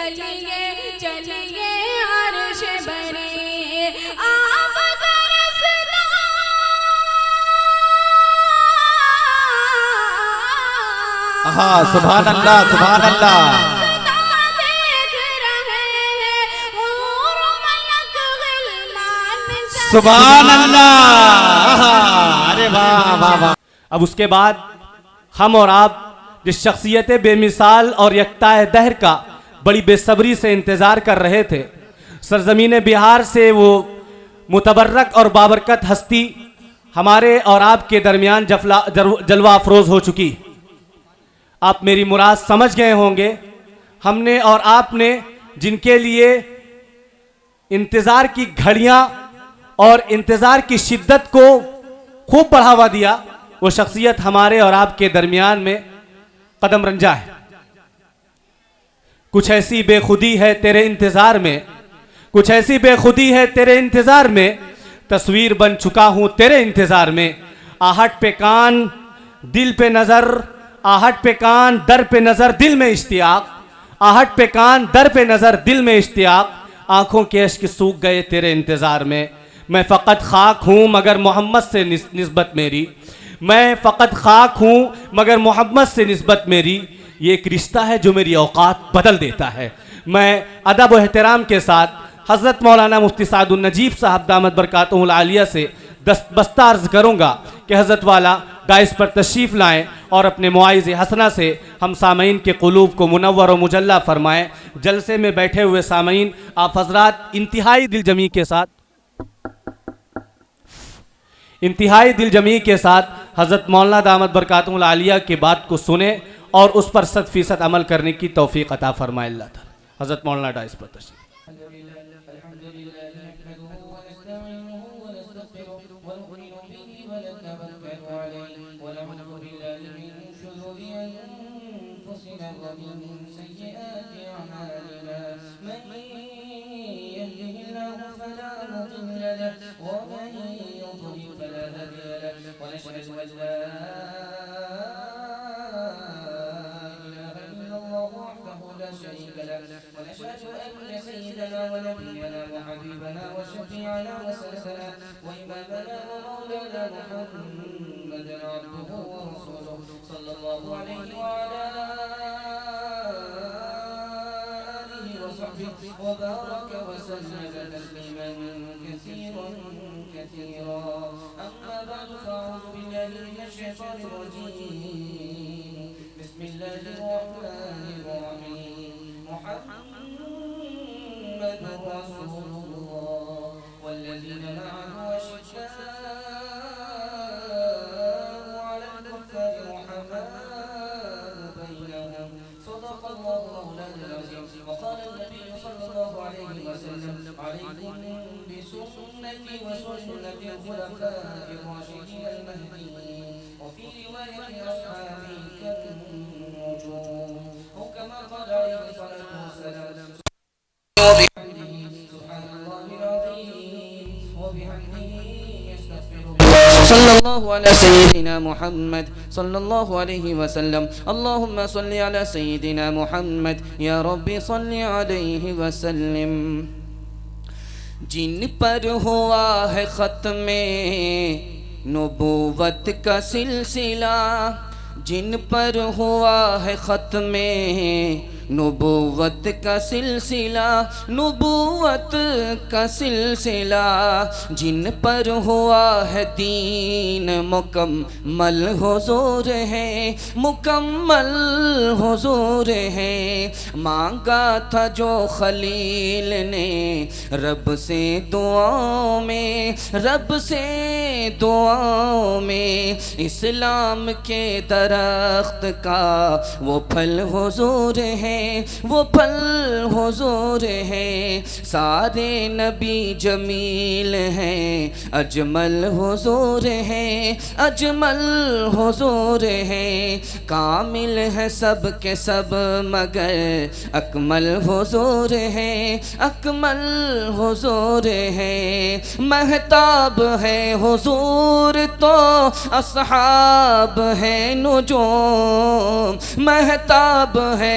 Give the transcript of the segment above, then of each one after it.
چلیے چلیے عرش بری آپ کا رسنا ہاں سبحان اللہ سبحان اللہ سبحان اللہ. ارے واہ واہ واہ. اب اس کے بعد ہم اور آپ جس شخصیت بے مثال اور یکتائے دہر کا بڑی بے صبری سے انتظار کر رہے تھے، سرزمین بہار سے وہ متبرک اور بابرکت ہستی ہمارے اور آپ کے درمیان جلوہ افروز ہو چکی. آپ میری مراد سمجھ گئے ہوں گے. ہم نے اور آپ نے جن کے لیے انتظار کی گھڑیاں اور انتظار کی شدت کو خوب بڑھاوا دیا، وہ شخصیت ہمارے اور آپ کے درمیان میں قدم رنجا ہے. کچھ ایسی بے خودی ہے تیرے انتظار میں، کچھ ایسی بے خودی ہے تیرے انتظار میں، تصویر بن چکا ہوں تیرے انتظار میں. آہٹ پہ کان دل پہ نظر، آہٹ پہ کان در پہ نظر دل میں اشتیاق، آہٹ پہ کان در پہ نظر دل میں اشتیاق. آنکھوں کے اشک سوکھ گئے تیرے انتظار میں. میں فقط خاک ہوں مگر محمد سے نسبت میری، میں فقط خاک ہوں مگر محمد سے نسبت میری. یہ ایک رشتہ ہے جو میری اوقات بدل دیتا ہے. میں ادب و احترام کے ساتھ حضرت مولانا مفتی سعد النجیب صاحب دامت برکاتہ العالیہ سے دستبستہ عرض کروں گا کہ حضرت والا ڈائس پر تشریف لائیں اور اپنے مواعظ حسنہ سے ہم سامعین کے قلوب کو منور و مجلہ فرمائیں. جلسے میں بیٹھے ہوئے سامعین، آپ حضرات انتہائی دل جمی کے ساتھ حضرت مولانا دامت برکاتہ العالیہ کی بات کو سنیں اور اس پر 100% عمل کرنے کی توفیق عطا فرمائے اللہ تعالی. حضرت مولانا ڈائس پر تشریف. ونشهد أن سيدنا ونبينا وحبيبنا وشفيعنا وسندنا وإمامنا ومولانا محمدا عبده ورسوله صلى الله عليه وعلى آله وصحبه وبارك وسلم تسليما كثيرا كثيرا. أما بعد فأعوذ بالله من الشيطان الرجيم. بسم الله الرحمن الرحيم. محمد رسول الله والذين معه أشداء على الكفار رحماء بينهم. صدق الله مولانا العظيم. وقال النبي صلى الله عليه وسلم: عليكم بسنتي وسنة الخلفاء الراشدين المهديين. وفي رواية أصحابي كالنجوم، أو كما قال عليه الصلاة والسلام. سبحان الله العظيم وبحمده يستغفر الله. صلى الله على سيدنا محمد صلى الله عليه وسلم. اللهم صل على سيدنا محمد يا ربي صل عليه وسلم. جن پر ہوا ہے ختم نبوت کا سلسلہ، جن پر ہوا ہے ختم نبوت کا سلسلہ، نبوت کا سلسلہ، جن پر ہوا ہے دین مکمل حضور ہے، مکمل حضور ہے. مانگا تھا جو خلیل نے رب سے دعاؤں میں، رب سے دعاؤں میں، اسلام کے درخت کا وہ پھل حضور ہے، وہ پھل حضور ہے. سارے نبی جمیل ہیں، اجمل حضور ہے، اجمل حضور ہے. کامل ہے سب کے سب مگر اکمل حضور ہے، اکمل حضور ہے. مہتاب ہے حضور تو اصحاب ہے نجوم، مہتاب ہے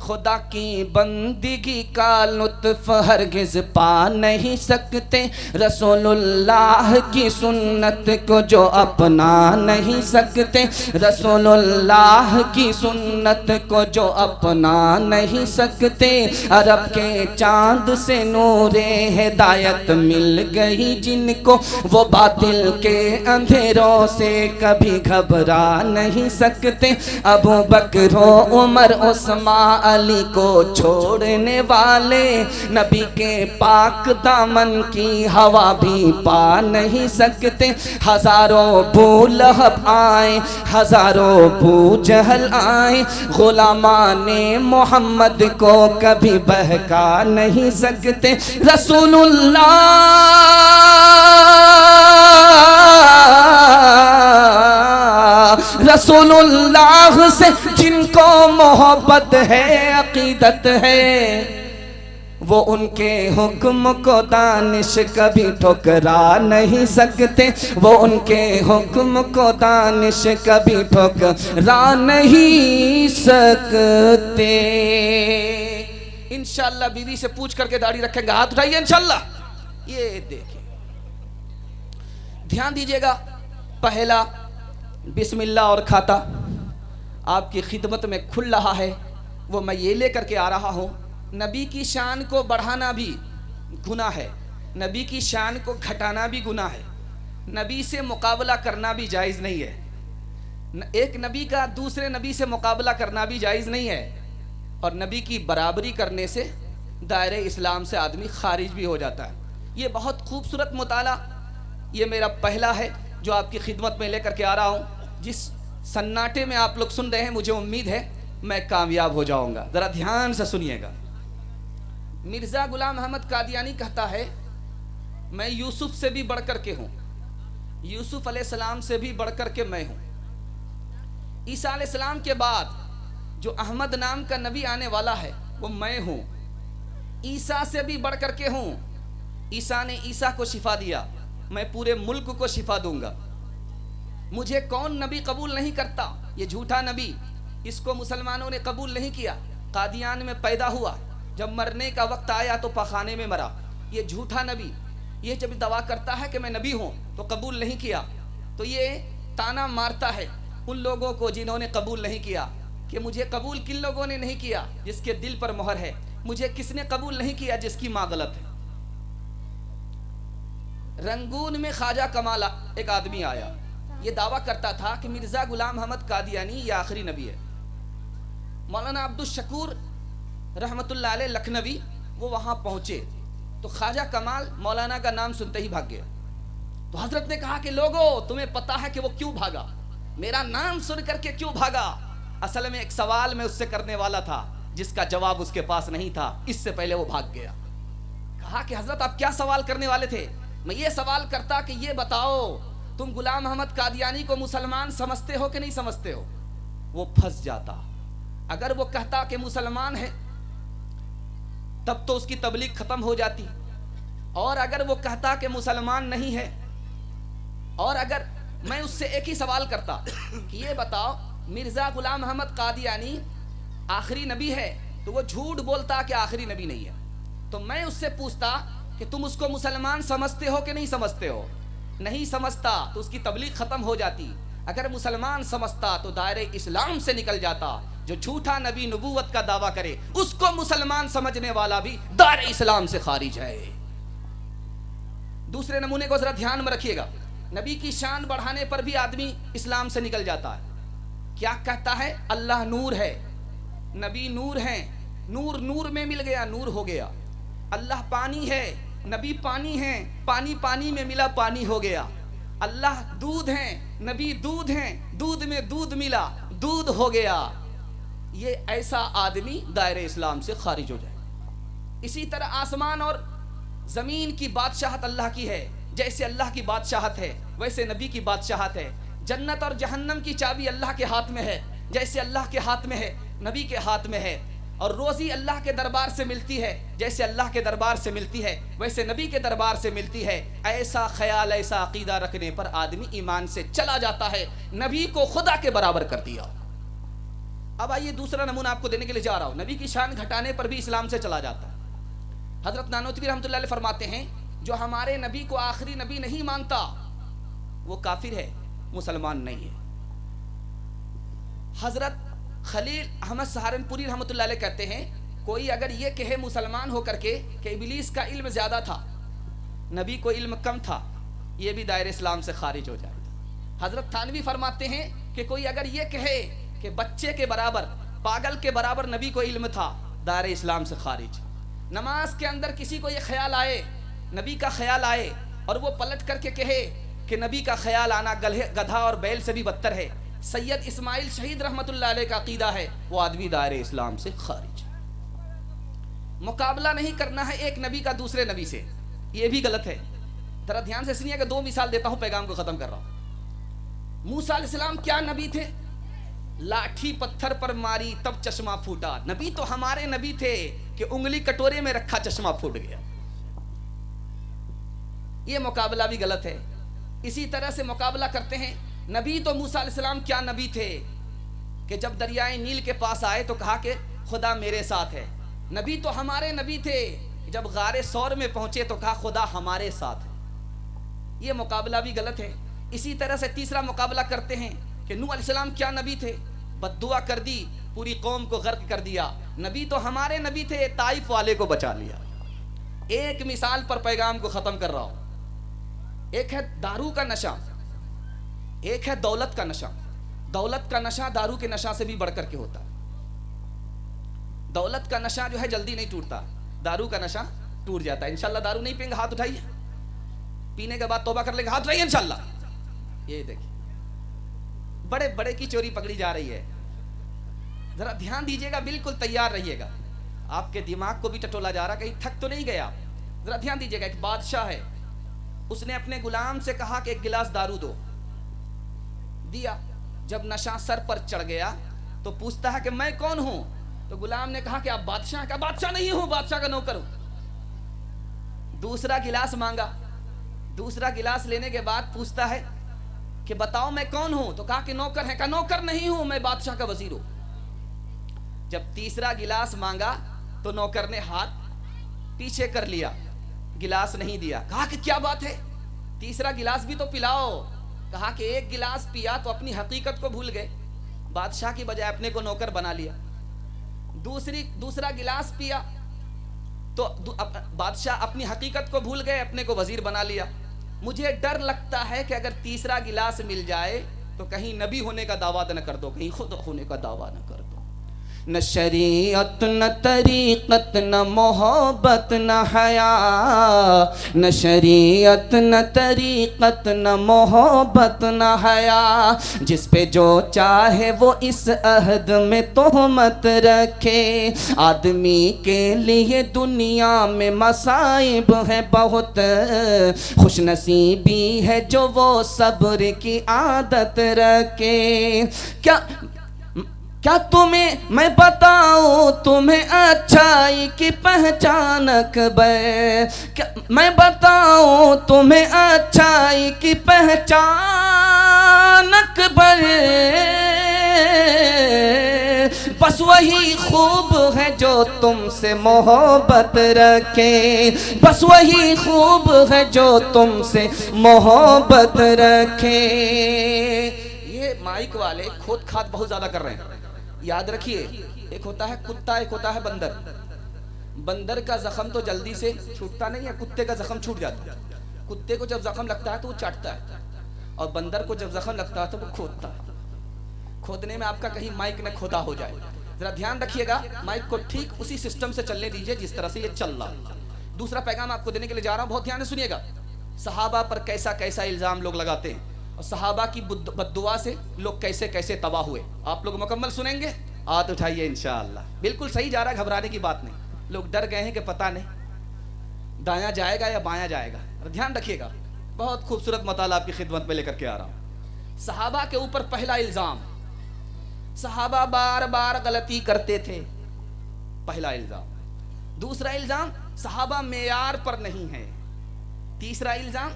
خدا کی بندگی کا لطف ہرگز پا نہیں سکتے، رسول اللہ کی سنت کو جو اپنا نہیں سکتے، رسول اللہ کی سنت کو جو اپنا نہیں سکتے، عرب کے چاند سے نور ہدایت مل گئی جن کو، وہ باطل کے اندھیروں سے کبھی گھبرا نہیں سکتے، ابو بکر و عمر عثمان علی کو چھوڑنے والے نبی کے پاک دامن کی ہوا بھی پا نہیں سکتے، ہزاروں ابو لہب آئے، ہزاروں ابو جہل آئے، غلامان محمد کو کبھی بہکا نہیں سکتے، رسول اللہ رسول اللہ سے جن کو محبت ہے، عقیدت ہے، وہ ان کے حکم کو دانش کبھی ٹھکرا نہیں سکتے، وہ ان کے حکم کو دانش کبھی ٹھکرا نہیں سکتے۔ انشاءاللہ بیوی سے پوچھ کر کے داڑھی رکھیں گے، ہاتھ اٹھائیے انشاءاللہ۔ یہ دیکھیں، دھیان دیجئے گا، پہلا بسم اللہ اور کھاتا آپ کی خدمت میں کھل رہا ہے، وہ میں یہ لے کر کے آ رہا ہوں۔ نبی کی شان کو بڑھانا بھی گناہ ہے، نبی کی شان کو گھٹانا بھی گناہ ہے، نبی سے مقابلہ کرنا بھی جائز نہیں ہے، ایک نبی کا دوسرے نبی سے مقابلہ کرنا بھی جائز نہیں ہے، اور نبی کی برابری کرنے سے دائرہ اسلام سے آدمی خارج بھی ہو جاتا ہے۔ یہ بہت خوبصورت مطالعہ یہ میرا پہلا ہے جو آپ کی خدمت میں لے کر کے آ رہا ہوں۔ جس سناٹے میں آپ لوگ سن رہے ہیں، مجھے امید ہے میں کامیاب ہو جاؤں گا، ذرا دھیان سے سنیے گا۔ مرزا غلام احمد قادیانی کہتا ہے، میں یوسف سے بھی بڑھ کر کے ہوں، یوسف علیہ السلام سے بھی بڑھ کر کے میں ہوں۔ عیسیٰ علیہ السلام کے بعد جو احمد نام کا نبی آنے والا ہے وہ میں ہوں، عیسیٰ سے بھی بڑھ کر کے ہوں۔ عیسیٰ نے عیسیٰ کو شفا دیا، میں پورے ملک کو شفا دوں گا۔ مجھے کون نبی قبول نہیں کرتا؟ یہ جھوٹا نبی، اس کو مسلمانوں نے قبول نہیں کیا، قادیان میں پیدا ہوا، جب مرنے کا وقت آیا تو پخانے میں مرا۔ یہ جھوٹا نبی، یہ جب دعویٰ کرتا ہے کہ میں نبی ہوں تو قبول نہیں کیا، تو یہ تانا مارتا ہے ان لوگوں کو جنہوں نے قبول نہیں کیا کہ مجھے قبول کن لوگوں نے نہیں کیا؟ جس کے دل پر مہر ہے۔ مجھے کس نے قبول نہیں کیا؟ جس کی ماں غلط ہے۔ رنگون میں خواجہ کمال ایک آدمی آیا، یہ دعویٰ کرتا تھا کہ مرزا غلام احمد قادیانی یہ آخری نبی ہے۔ مولانا عبدالشکور رحمت اللہ علیہ لکھنوی وہ وہاں پہنچے تو خواجہ کمال مولانا کا نام سنتے ہی بھاگ گیا۔ تو حضرت نے کہا کہ لوگوں تمہیں پتا ہے کہ وہ کیوں بھاگا، میرا نام سن کر کے کیوں بھاگا؟ اصل میں ایک سوال میں اس سے کرنے والا تھا جس کا جواب اس کے پاس نہیں تھا، اس سے پہلے وہ بھاگ گیا۔ کہا کہ حضرت آپ کیا سوال کرنے والے تھے؟ میں یہ سوال کرتا کہ یہ بتاؤ تم غلام احمد قادیانی کو مسلمان سمجھتے ہو کہ نہیں سمجھتے ہو؟ وہ پھنس جاتا۔ اگر وہ کہتا کہ مسلمان ہے تب تو اس کی تبلیغ ختم ہو جاتی، اور اگر وہ کہتا کہ مسلمان نہیں ہے، اور اگر میں اس سے ایک ہی سوال کرتا کہ یہ بتاؤ مرزا غلام احمد قادیانی آخری نبی ہے، تو وہ جھوٹ بولتا کہ آخری نبی نہیں ہے۔ تو میں اس سے پوچھتا کہ تم اس کو مسلمان سمجھتے ہو کہ نہیں سمجھتے ہو؟ نہیں سمجھتا تو اس کی تبلیغ ختم ہو جاتی، اگر مسلمان سمجھتا تو دائرہ اسلام سے نکل جاتا۔ جو جھوٹا نبی نبوت کا دعویٰ کرے اس کو مسلمان سمجھنے والا بھی دائرہ اسلام سے خارج ہے۔ دوسرے نمونے کو ذرا دھیان میں رکھیے گا، نبی کی شان بڑھانے پر بھی آدمی اسلام سے نکل جاتا ہے۔ کیا کہتا ہے؟ اللہ نور ہے، نبی نور ہیں، نور نور میں مل گیا، نور ہو گیا۔ اللہ پانی ہے، نبی پانی ہیں، پانی پانی میں ملا، پانی ہو گیا۔ اللہ دودھ ہیں، نبی دودھ ہیں، دودھ میں دودھ ملا، دودھ ہو گیا۔ یہ ایسا آدمی دائرہ اسلام سے خارج ہو جائے۔ اسی طرح آسمان اور زمین کی بادشاہت اللہ کی ہے، جیسے اللہ کی بادشاہت ہے ویسے نبی کی بادشاہت ہے۔ جنت اور جہنم کی چابی اللہ کے ہاتھ میں ہے، جیسے اللہ کے ہاتھ میں ہے نبی کے ہاتھ میں ہے۔ اور روزی اللہ کے دربار سے ملتی ہے، جیسے اللہ کے دربار سے ملتی ہے ویسے نبی کے دربار سے ملتی ہے۔ ایسا خیال، ایسا عقیدہ رکھنے پر آدمی ایمان سے چلا جاتا ہے، نبی کو خدا کے برابر کر دیا۔ اب آئیے دوسرا نمونہ آپ کو دینے کے لیے جا رہا ہوں. نبی کی شان گھٹانے پر بھی اسلام سے چلا جاتا ہے. حضرت نانوتوی رحمۃ اللہ علیہ فرماتے ہیں جو ہمارے نبی کو آخری نبی نہیں مانتا وہ کافر ہے، مسلمان نہیں ہے. حضرت خلیل احمد سہارنپوری رحمۃ اللہ علیہ کہتے ہیں کوئی اگر یہ کہے مسلمان ہو کر کے کہ ابلیس کا علم زیادہ تھا، نبی کو علم کم تھا، یہ بھی دائرہ اسلام سے خارج ہو جائے. حضرت تھانوی فرماتے ہیں کہ کوئی اگر یہ کہے کہ بچے کے برابر، پاگل کے برابر نبی کو علم تھا، دائرہ اسلام سے خارج. نماز کے اندر کسی کو یہ خیال آئے، نبی کا خیال آئے، اور وہ پلٹ کر کے کہے کہ نبی کا خیال آنا گدھا اور بیل سے بھی بدتر ہے، سید اسماعیل شہید رحمۃ اللہ علیہ کا عقیدہ ہے، وہ آدمی دائرہ اسلام سے خارج. مقابلہ نہیں کرنا ہے ایک نبی کا دوسرے نبی سے، یہ بھی غلط ہے. ذرا دھیان سے سنیے کہ 2 مثال دیتا ہوں، پیغام کو ختم کر رہا ہوں. موسیٰ علیہ السلام کیا نبی تھے؟ لاٹھی پتھر پر ماری تب چشمہ پھوٹا. نبی تو ہمارے نبی تھے کہ انگلی کٹورے میں رکھا چشمہ پھوٹ گیا. یہ مقابلہ بھی غلط ہے. اسی طرح سے مقابلہ کرتے ہیں، نبی تو موسیٰ علیہ السلام کیا نبی تھے کہ جب دریائے نیل کے پاس آئے تو کہا کہ خدا میرے ساتھ ہے. نبی تو ہمارے نبی تھے، جب غار سور میں پہنچے تو کہا خدا ہمارے ساتھ ہے. یہ مقابلہ بھی غلط ہے. اسی طرح سے تیسرا مقابلہ کرتے ہیں کہ نوح علیہ السلام کیا نبی تھے؟ بد دعا کر دی، پوری قوم کو غرق کر دیا. نبی تو ہمارے نبی تھے، طائف والے کو بچا لیا. ایک مثال پر پیغام کو ختم کر رہا ہوں. ایک ہے دارو کا نشہ، ایک ہے دولت کا نشہ. دولت کا نشہ دارو کے نشہ سے بھی بڑھ کر کے ہوتا ہے. دولت کا نشہ جو ہے جلدی نہیں ٹوٹتا، دارو کا نشہ ٹوٹ جاتا ہے. انشاءاللہ دارو نہیں پئیں گے، ہاتھ اٹھائیے. پینے کے بعد توبہ کر لیں گے، ہاتھ اٹھائیے انشاءاللہ. یہ دیکھیں بڑے بڑے کی چوری پکڑی جا رہی ہے. ذرا دھیان دیجئے گا، بالکل تیار رہیے گا. آپ کے دماغ کو بھی ٹٹولا جا رہا، کہیں تھک تو نہیں گیا. ذرا دھیان دیجئے گا. ایک بادشاہ ہے، اس نے اپنے غلام سے کہا کہ 1 گلاس دارو دو. دیا. جب نشہ سر پر چڑھ گیا تو پوچھتا ہے کہ میں کون ہوں؟ تو غلام نے کہا کہ آپ بادشاہ کا. بادشاہ نہیں ہوں، بادشاہ کا نوکر ہوں. دوسرا گلاس مانگا. دوسرا گلاس لینے کے بعد پوچھتا ہے کہ بتاؤ میں کون ہوں؟ تو کہا کہ نوکر ہے. کہا نوکر نہیں ہوں، میں بادشاہ کا وزیر ہوں. جب تیسرا گلاس مانگا تو نوکر نے ہاتھ پیچھے کر لیا، گلاس نہیں دیا. کہا کہ کیا بات ہے، تیسرا گلاس بھی تو پلاؤ. کہا کہ 1 گلاس پیا تو اپنی حقیقت کو بھول گئے، بادشاہ کی بجائے اپنے کو نوکر بنا لیا. دوسرا گلاس پیا تو بادشاہ اپنی حقیقت کو بھول گئے، اپنے کو وزیر بنا لیا. مجھے ڈر لگتا ہے کہ اگر تیسرا گلاس مل جائے تو کہیں نبی ہونے کا دعویٰ نہ کر دو، کہیں خود ہونے کا دعویٰ نہ کر دو. نہ شریعت نہ طریقت نہ محبت نہ حیا، نہ شریعت نہ طریقت نہ محبت نہ حیا. جس پہ جو چاہے وہ اس عہد میں تہمت رکھے. آدمی کے لیے دنیا میں مصائب ہے بہت، خوش نصیبی ہے جو وہ صبر کی عادت رکھے. کیا تمہیں میں بتاؤں تمہیں اچھائی کی پہچان اکبر؟ کیا میں بتاؤں تمہیں اچھائی کی پہچان اکبر؟ بس وہی خوب ہے جو تم سے محبت رکھے، بس وہی خوب ہے جو تم سے محبت رکھے. یہ مائک والے کھود کھاد بہت زیادہ کر رہے ہیں. یاد رکھیے، ایک ہوتا ہے کتا، ایک ہوتا ہے بندر. بندر کا زخم تو جلدی سے چھوٹتا نہیں ہے، کتے کا زخم چھوٹ جاتا ہے. کتے کو جب زخم لگتا ہے تو وہ چاٹتا ہے، اور بندر کو جب زخم لگتا ہے تو وہ کھودتا ہے. کھودنے میں آپ کا کہیں مائک نہ کھودا ہو جائے. ذرا دھیان رکھیے گا، مائک کو ٹھیک اسی سسٹم سے چلنے دیجئے جس طرح سے یہ چل رہا. دوسرا پیغام آپ کو دینے کے لیے جا رہا ہوں، بہت دھیان سے سنیے گا. صحابہ پر کیسا کیسا الزام لوگ لگاتے ہیں، اور صحابہ کی بد دعا سے لوگ کیسے کیسے تباہ ہوئے. آپ لوگ مکمل سنیں گے، ہاتھ اٹھائیے انشاءاللہ. بالکل صحیح جا رہا ہے، گھبرانے کی بات نہیں. لوگ ڈر گئے ہیں کہ پتہ نہیں دایاں جائے گا یا بایاں جائے گا. دھیان رکھیے گا، بہت خوبصورت مطالعہ آپ کی خدمت میں لے کر کے آ رہا ہوں. صحابہ کے اوپر پہلا الزام، صحابہ بار بار غلطی کرتے تھے، پہلا الزام. دوسرا الزام، صحابہ معیار پر نہیں ہے. تیسرا الزام،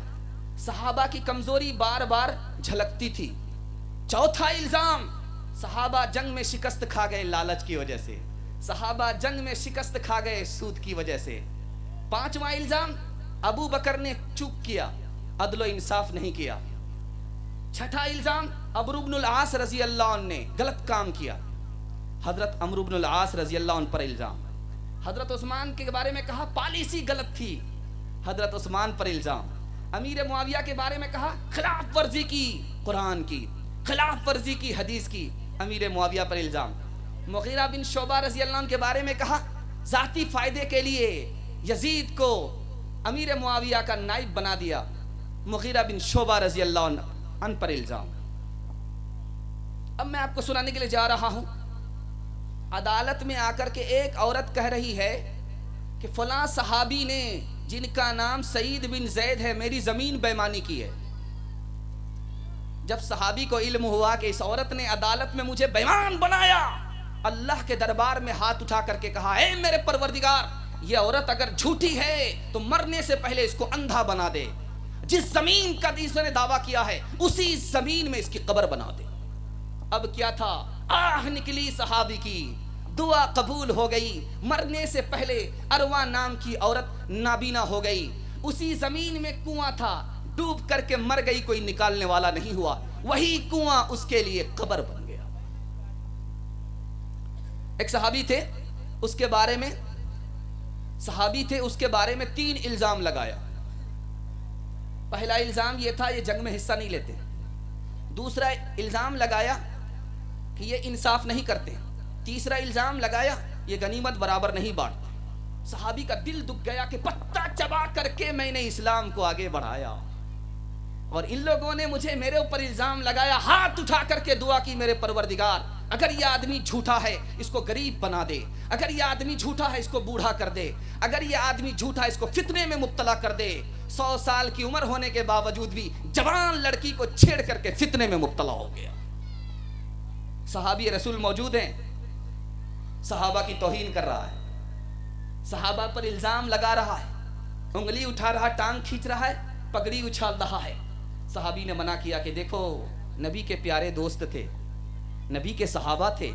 صحابہ کی کمزوری بار بار جھلکتی تھی. چوتھا الزام، صحابہ جنگ میں شکست کھا گئے لالچ کی وجہ سے، صحابہ جنگ میں شکست کھا گئے سود کی وجہ سے۔ پانچواں الزام، ابو بکر نے چوک کیا، عدل و انصاف نہیں کیا۔ چھٹا الزام، عمرو بن العاص رضی اللہ عنہ نے غلط کام کیا، حضرت عمرو بن العاص رضی اللہ عنہ پر الزام۔ حضرت عثمان کے بارے میں کہا پالیسی غلط تھی، حضرت عثمان پر الزام۔ امیر معاویہ کے بارے میں کہا خلاف ورزی کی قرآن کی، خلاف ورزی کی حدیث کی، امیر معاویہ پر الزام۔ مغیرہ بن شعبہ رضی اللہ عنہ کے بارے میں کہا ذاتی فائدے کے لیے یزید کو امیر معاویہ کا نائب بنا دیا، مغیرہ بن شعبہ رضی اللہ عنہ پر الزام۔ اب میں آپ کو سنانے کے لیے جا رہا ہوں، عدالت میں آ کر کے ایک عورت کہہ رہی ہے کہ فلاں صحابی نے جن کا نام سعید بن زید ہے میری زمین بےمانی کی ہے۔ جب صحابی کو علم ہوا کہ اس عورت نے عدالت میں مجھے بےمان بنایا، اللہ کے دربار میں ہاتھ اٹھا کر کے کہا اے میرے پروردگار، یہ عورت اگر جھوٹی ہے تو مرنے سے پہلے اس کو اندھا بنا دے، جس زمین کا اس نے دعویٰ کیا ہے اسی زمین میں اس کی قبر بنا دے۔ اب کیا تھا، آہ نکلی صحابی کی، دعا قبول ہو گئی، مرنے سے پہلے اروا نام کی عورت نابینا ہو گئی۔ اسی زمین میں کنواں تھا، ڈوب کر کے مر گئی، کوئی نکالنے والا نہیں ہوا، وہی کنواں اس کے لیے قبر بن گیا۔ ایک صحابی تھے، اس کے بارے میں 3 الزام لگایا۔ پہلا الزام یہ تھا یہ جنگ میں حصہ نہیں لیتے، دوسرا الزام لگایا کہ یہ انصاف نہیں کرتے، تیسرا الزام لگایا یہ غنیمت برابر نہیں بانٹتے۔ صحابی کا دل دکھ گیا کہ پتا چبا کر کے میں نے اسلام کو آگے بڑھایا، اور ان لوگوں نے مجھے میرے اوپر الزام لگایا۔ ہاتھ اٹھا کر کے دعا کی میرے پروردگار، اگر یہ آدمی جھوٹا ہے اس کو غریب بنا دے، اگر یہ آدمی جھوٹا ہے اس کو بوڑھا کر دے، اگر یہ آدمی جھوٹا ہے اس کو فتنے میں مبتلا کر دے۔ 100 سال کی عمر ہونے کے باوجود بھی جوان لڑکی کو چھیڑ کر کے فتنے میں مبتلا ہو گیا۔ صحابی رسول موجود ہیں، صحابہ کی توہین کر رہا ہے، صحابہ پر الزام لگا رہا ہے، انگلی اٹھا رہا، ٹانگ کھینچ رہا ہے، پگڑی اچھال رہا ہے۔ صحابی نے منع کیا کہ دیکھو نبی کے پیارے دوست تھے، نبی کے صحابہ تھے،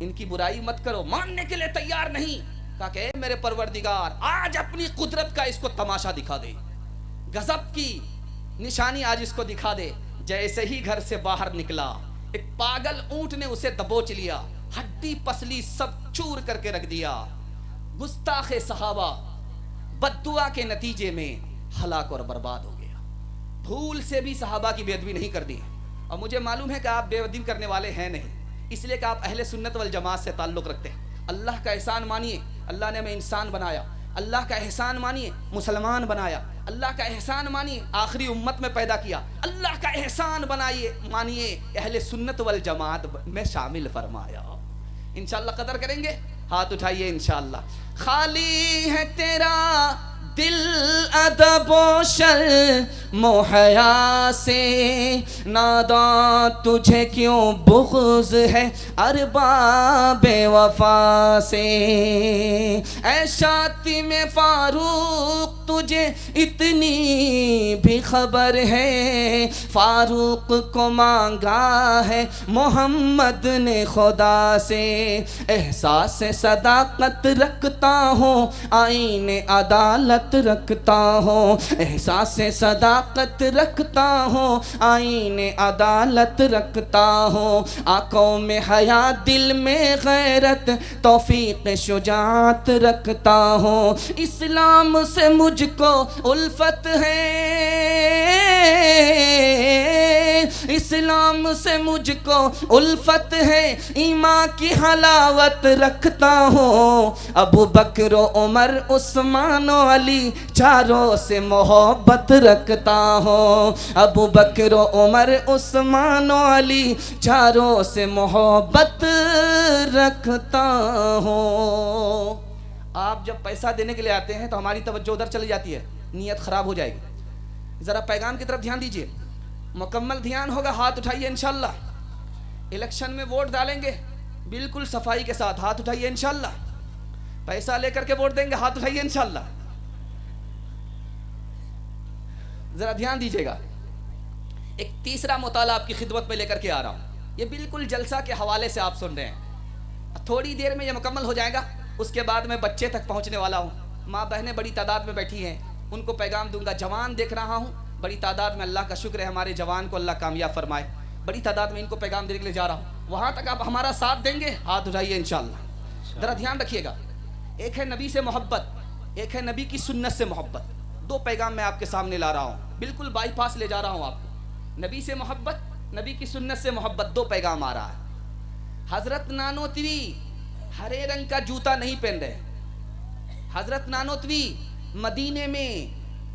ان کی برائی مت کرو۔ ماننے کے لیے تیار نہیں، کہا کہ اے میرے پروردگار آج اپنی قدرت کا اس کو تماشا دکھا دے، غضب کی نشانی آج اس کو دکھا دے۔ جیسے ہی گھر سے باہر نکلا، ایک پاگل اونٹ نے اسے دبوچ لیا، ہڈی پسلی سب چور کر کے رکھ دیا۔ گستاخ صحابہ بد دعا کے نتیجے میں ہلاک اور برباد ہو گیا۔ بھول سے بھی صحابہ کی بے ادبی نہیں کرنی ہے، اور مجھے معلوم ہے کہ آپ بے ادبی کرنے والے ہیں نہیں، اس لیے کہ آپ اہل سنت والجماعت سے تعلق رکھتے ہیں۔ اللہ کا احسان مانیے، اللہ نے ہمیں انسان بنایا، اللہ کا احسان مانیے مسلمان بنایا، اللہ کا احسان مانیے آخری امت میں پیدا کیا، اللہ کا احسان مانیے اہل سنت والجماعت میں شامل فرمایا۔ انشاءاللہ قدر کریں گے، ہاتھ اٹھائیے انشاءاللہ۔ خالی ہے تیرا دل ادب و شرم و حیا سے، ناداں تجھے کیوں بغض ہے ارباب وفا سے، اے شاطم فاروق تجھے اتنی بھی خبر ہے، فاروق کو مانگا ہے محمد نے خدا سے، احساس صداقت رکھتا ہوں آئین عدالت رکھتا ہوں، احساس صداقت رکھتا ہوں آئین عدالت رکھتا ہوں، آنکھوں میں حیا دل میں غیرت توفیق شجاعت رکھتا ہوں، اسلام سے مجھ کو الفت ہے، اسلام سے مجھ کو الفت ہے، ایمان کی حلاوت رکھتا ہوں، ابو بکر و عمر عثمان و علی چاروں سے محبت رکھتا ہوں، ابو بکر و عمر عثمان و علی چاروں سے محبت رکھتا ہوں۔ آپ جب پیسہ دینے کے لیے آتے ہیں تو ہماری توجہ ادھر چلی جاتی ہے، نیت خراب ہو جائے گی، ذرا پیغام کی طرف دھیان دیجئے، مکمل دھیان ہوگا، ہاتھ اٹھائیے انشاءاللہ۔ الیکشن میں ووٹ ڈالیں گے بالکل صفائی کے ساتھ، ہاتھ اٹھائیے انشاءاللہ۔ پیسہ لے کر کے ووٹ دیں گے، ہاتھ اٹھائیے انشاءاللہ۔ ذرا دھیان دیجئے گا، ایک تیسرا مطالعہ آپ کی خدمت میں لے کر کے آ رہا ہوں۔ یہ بالکل جلسہ کے حوالے سے آپ سن رہے ہیں. تھوڑی دیر میں یہ مکمل ہو جائے گا, اس کے بعد میں بچے تک پہنچنے والا ہوں. ماں بہنیں بڑی تعداد میں بیٹھی ہیں, ان کو پیغام دوں گا. جوان دیکھ رہا ہوں بڑی تعداد میں, اللہ کا شکر ہے ہمارے جوان کو اللہ کامیاب فرمائے. بڑی تعداد میں ان کو پیغام دینے کے لیے جا رہا ہوں. وہاں تک آپ ہمارا ساتھ دیں گے؟ ہاتھ اٹھائیے انشاءاللہ. ذرا دھیان رکھیے گا, ایک ہے نبی سے محبت, ایک ہے نبی کی سنت سے محبت. دو پیغام میں آپ کے سامنے لا رہا ہوں, بالکل بائی پاس لے جا رہا ہوں آپ کو. نبی سے محبت, نبی کی سنت سے محبت, دو پیغام آ رہا ہے. حضرت نانوتوی ہرے رنگ کا جوتا نہیں پہن رہے. حضرت نانوتوی مدینے میں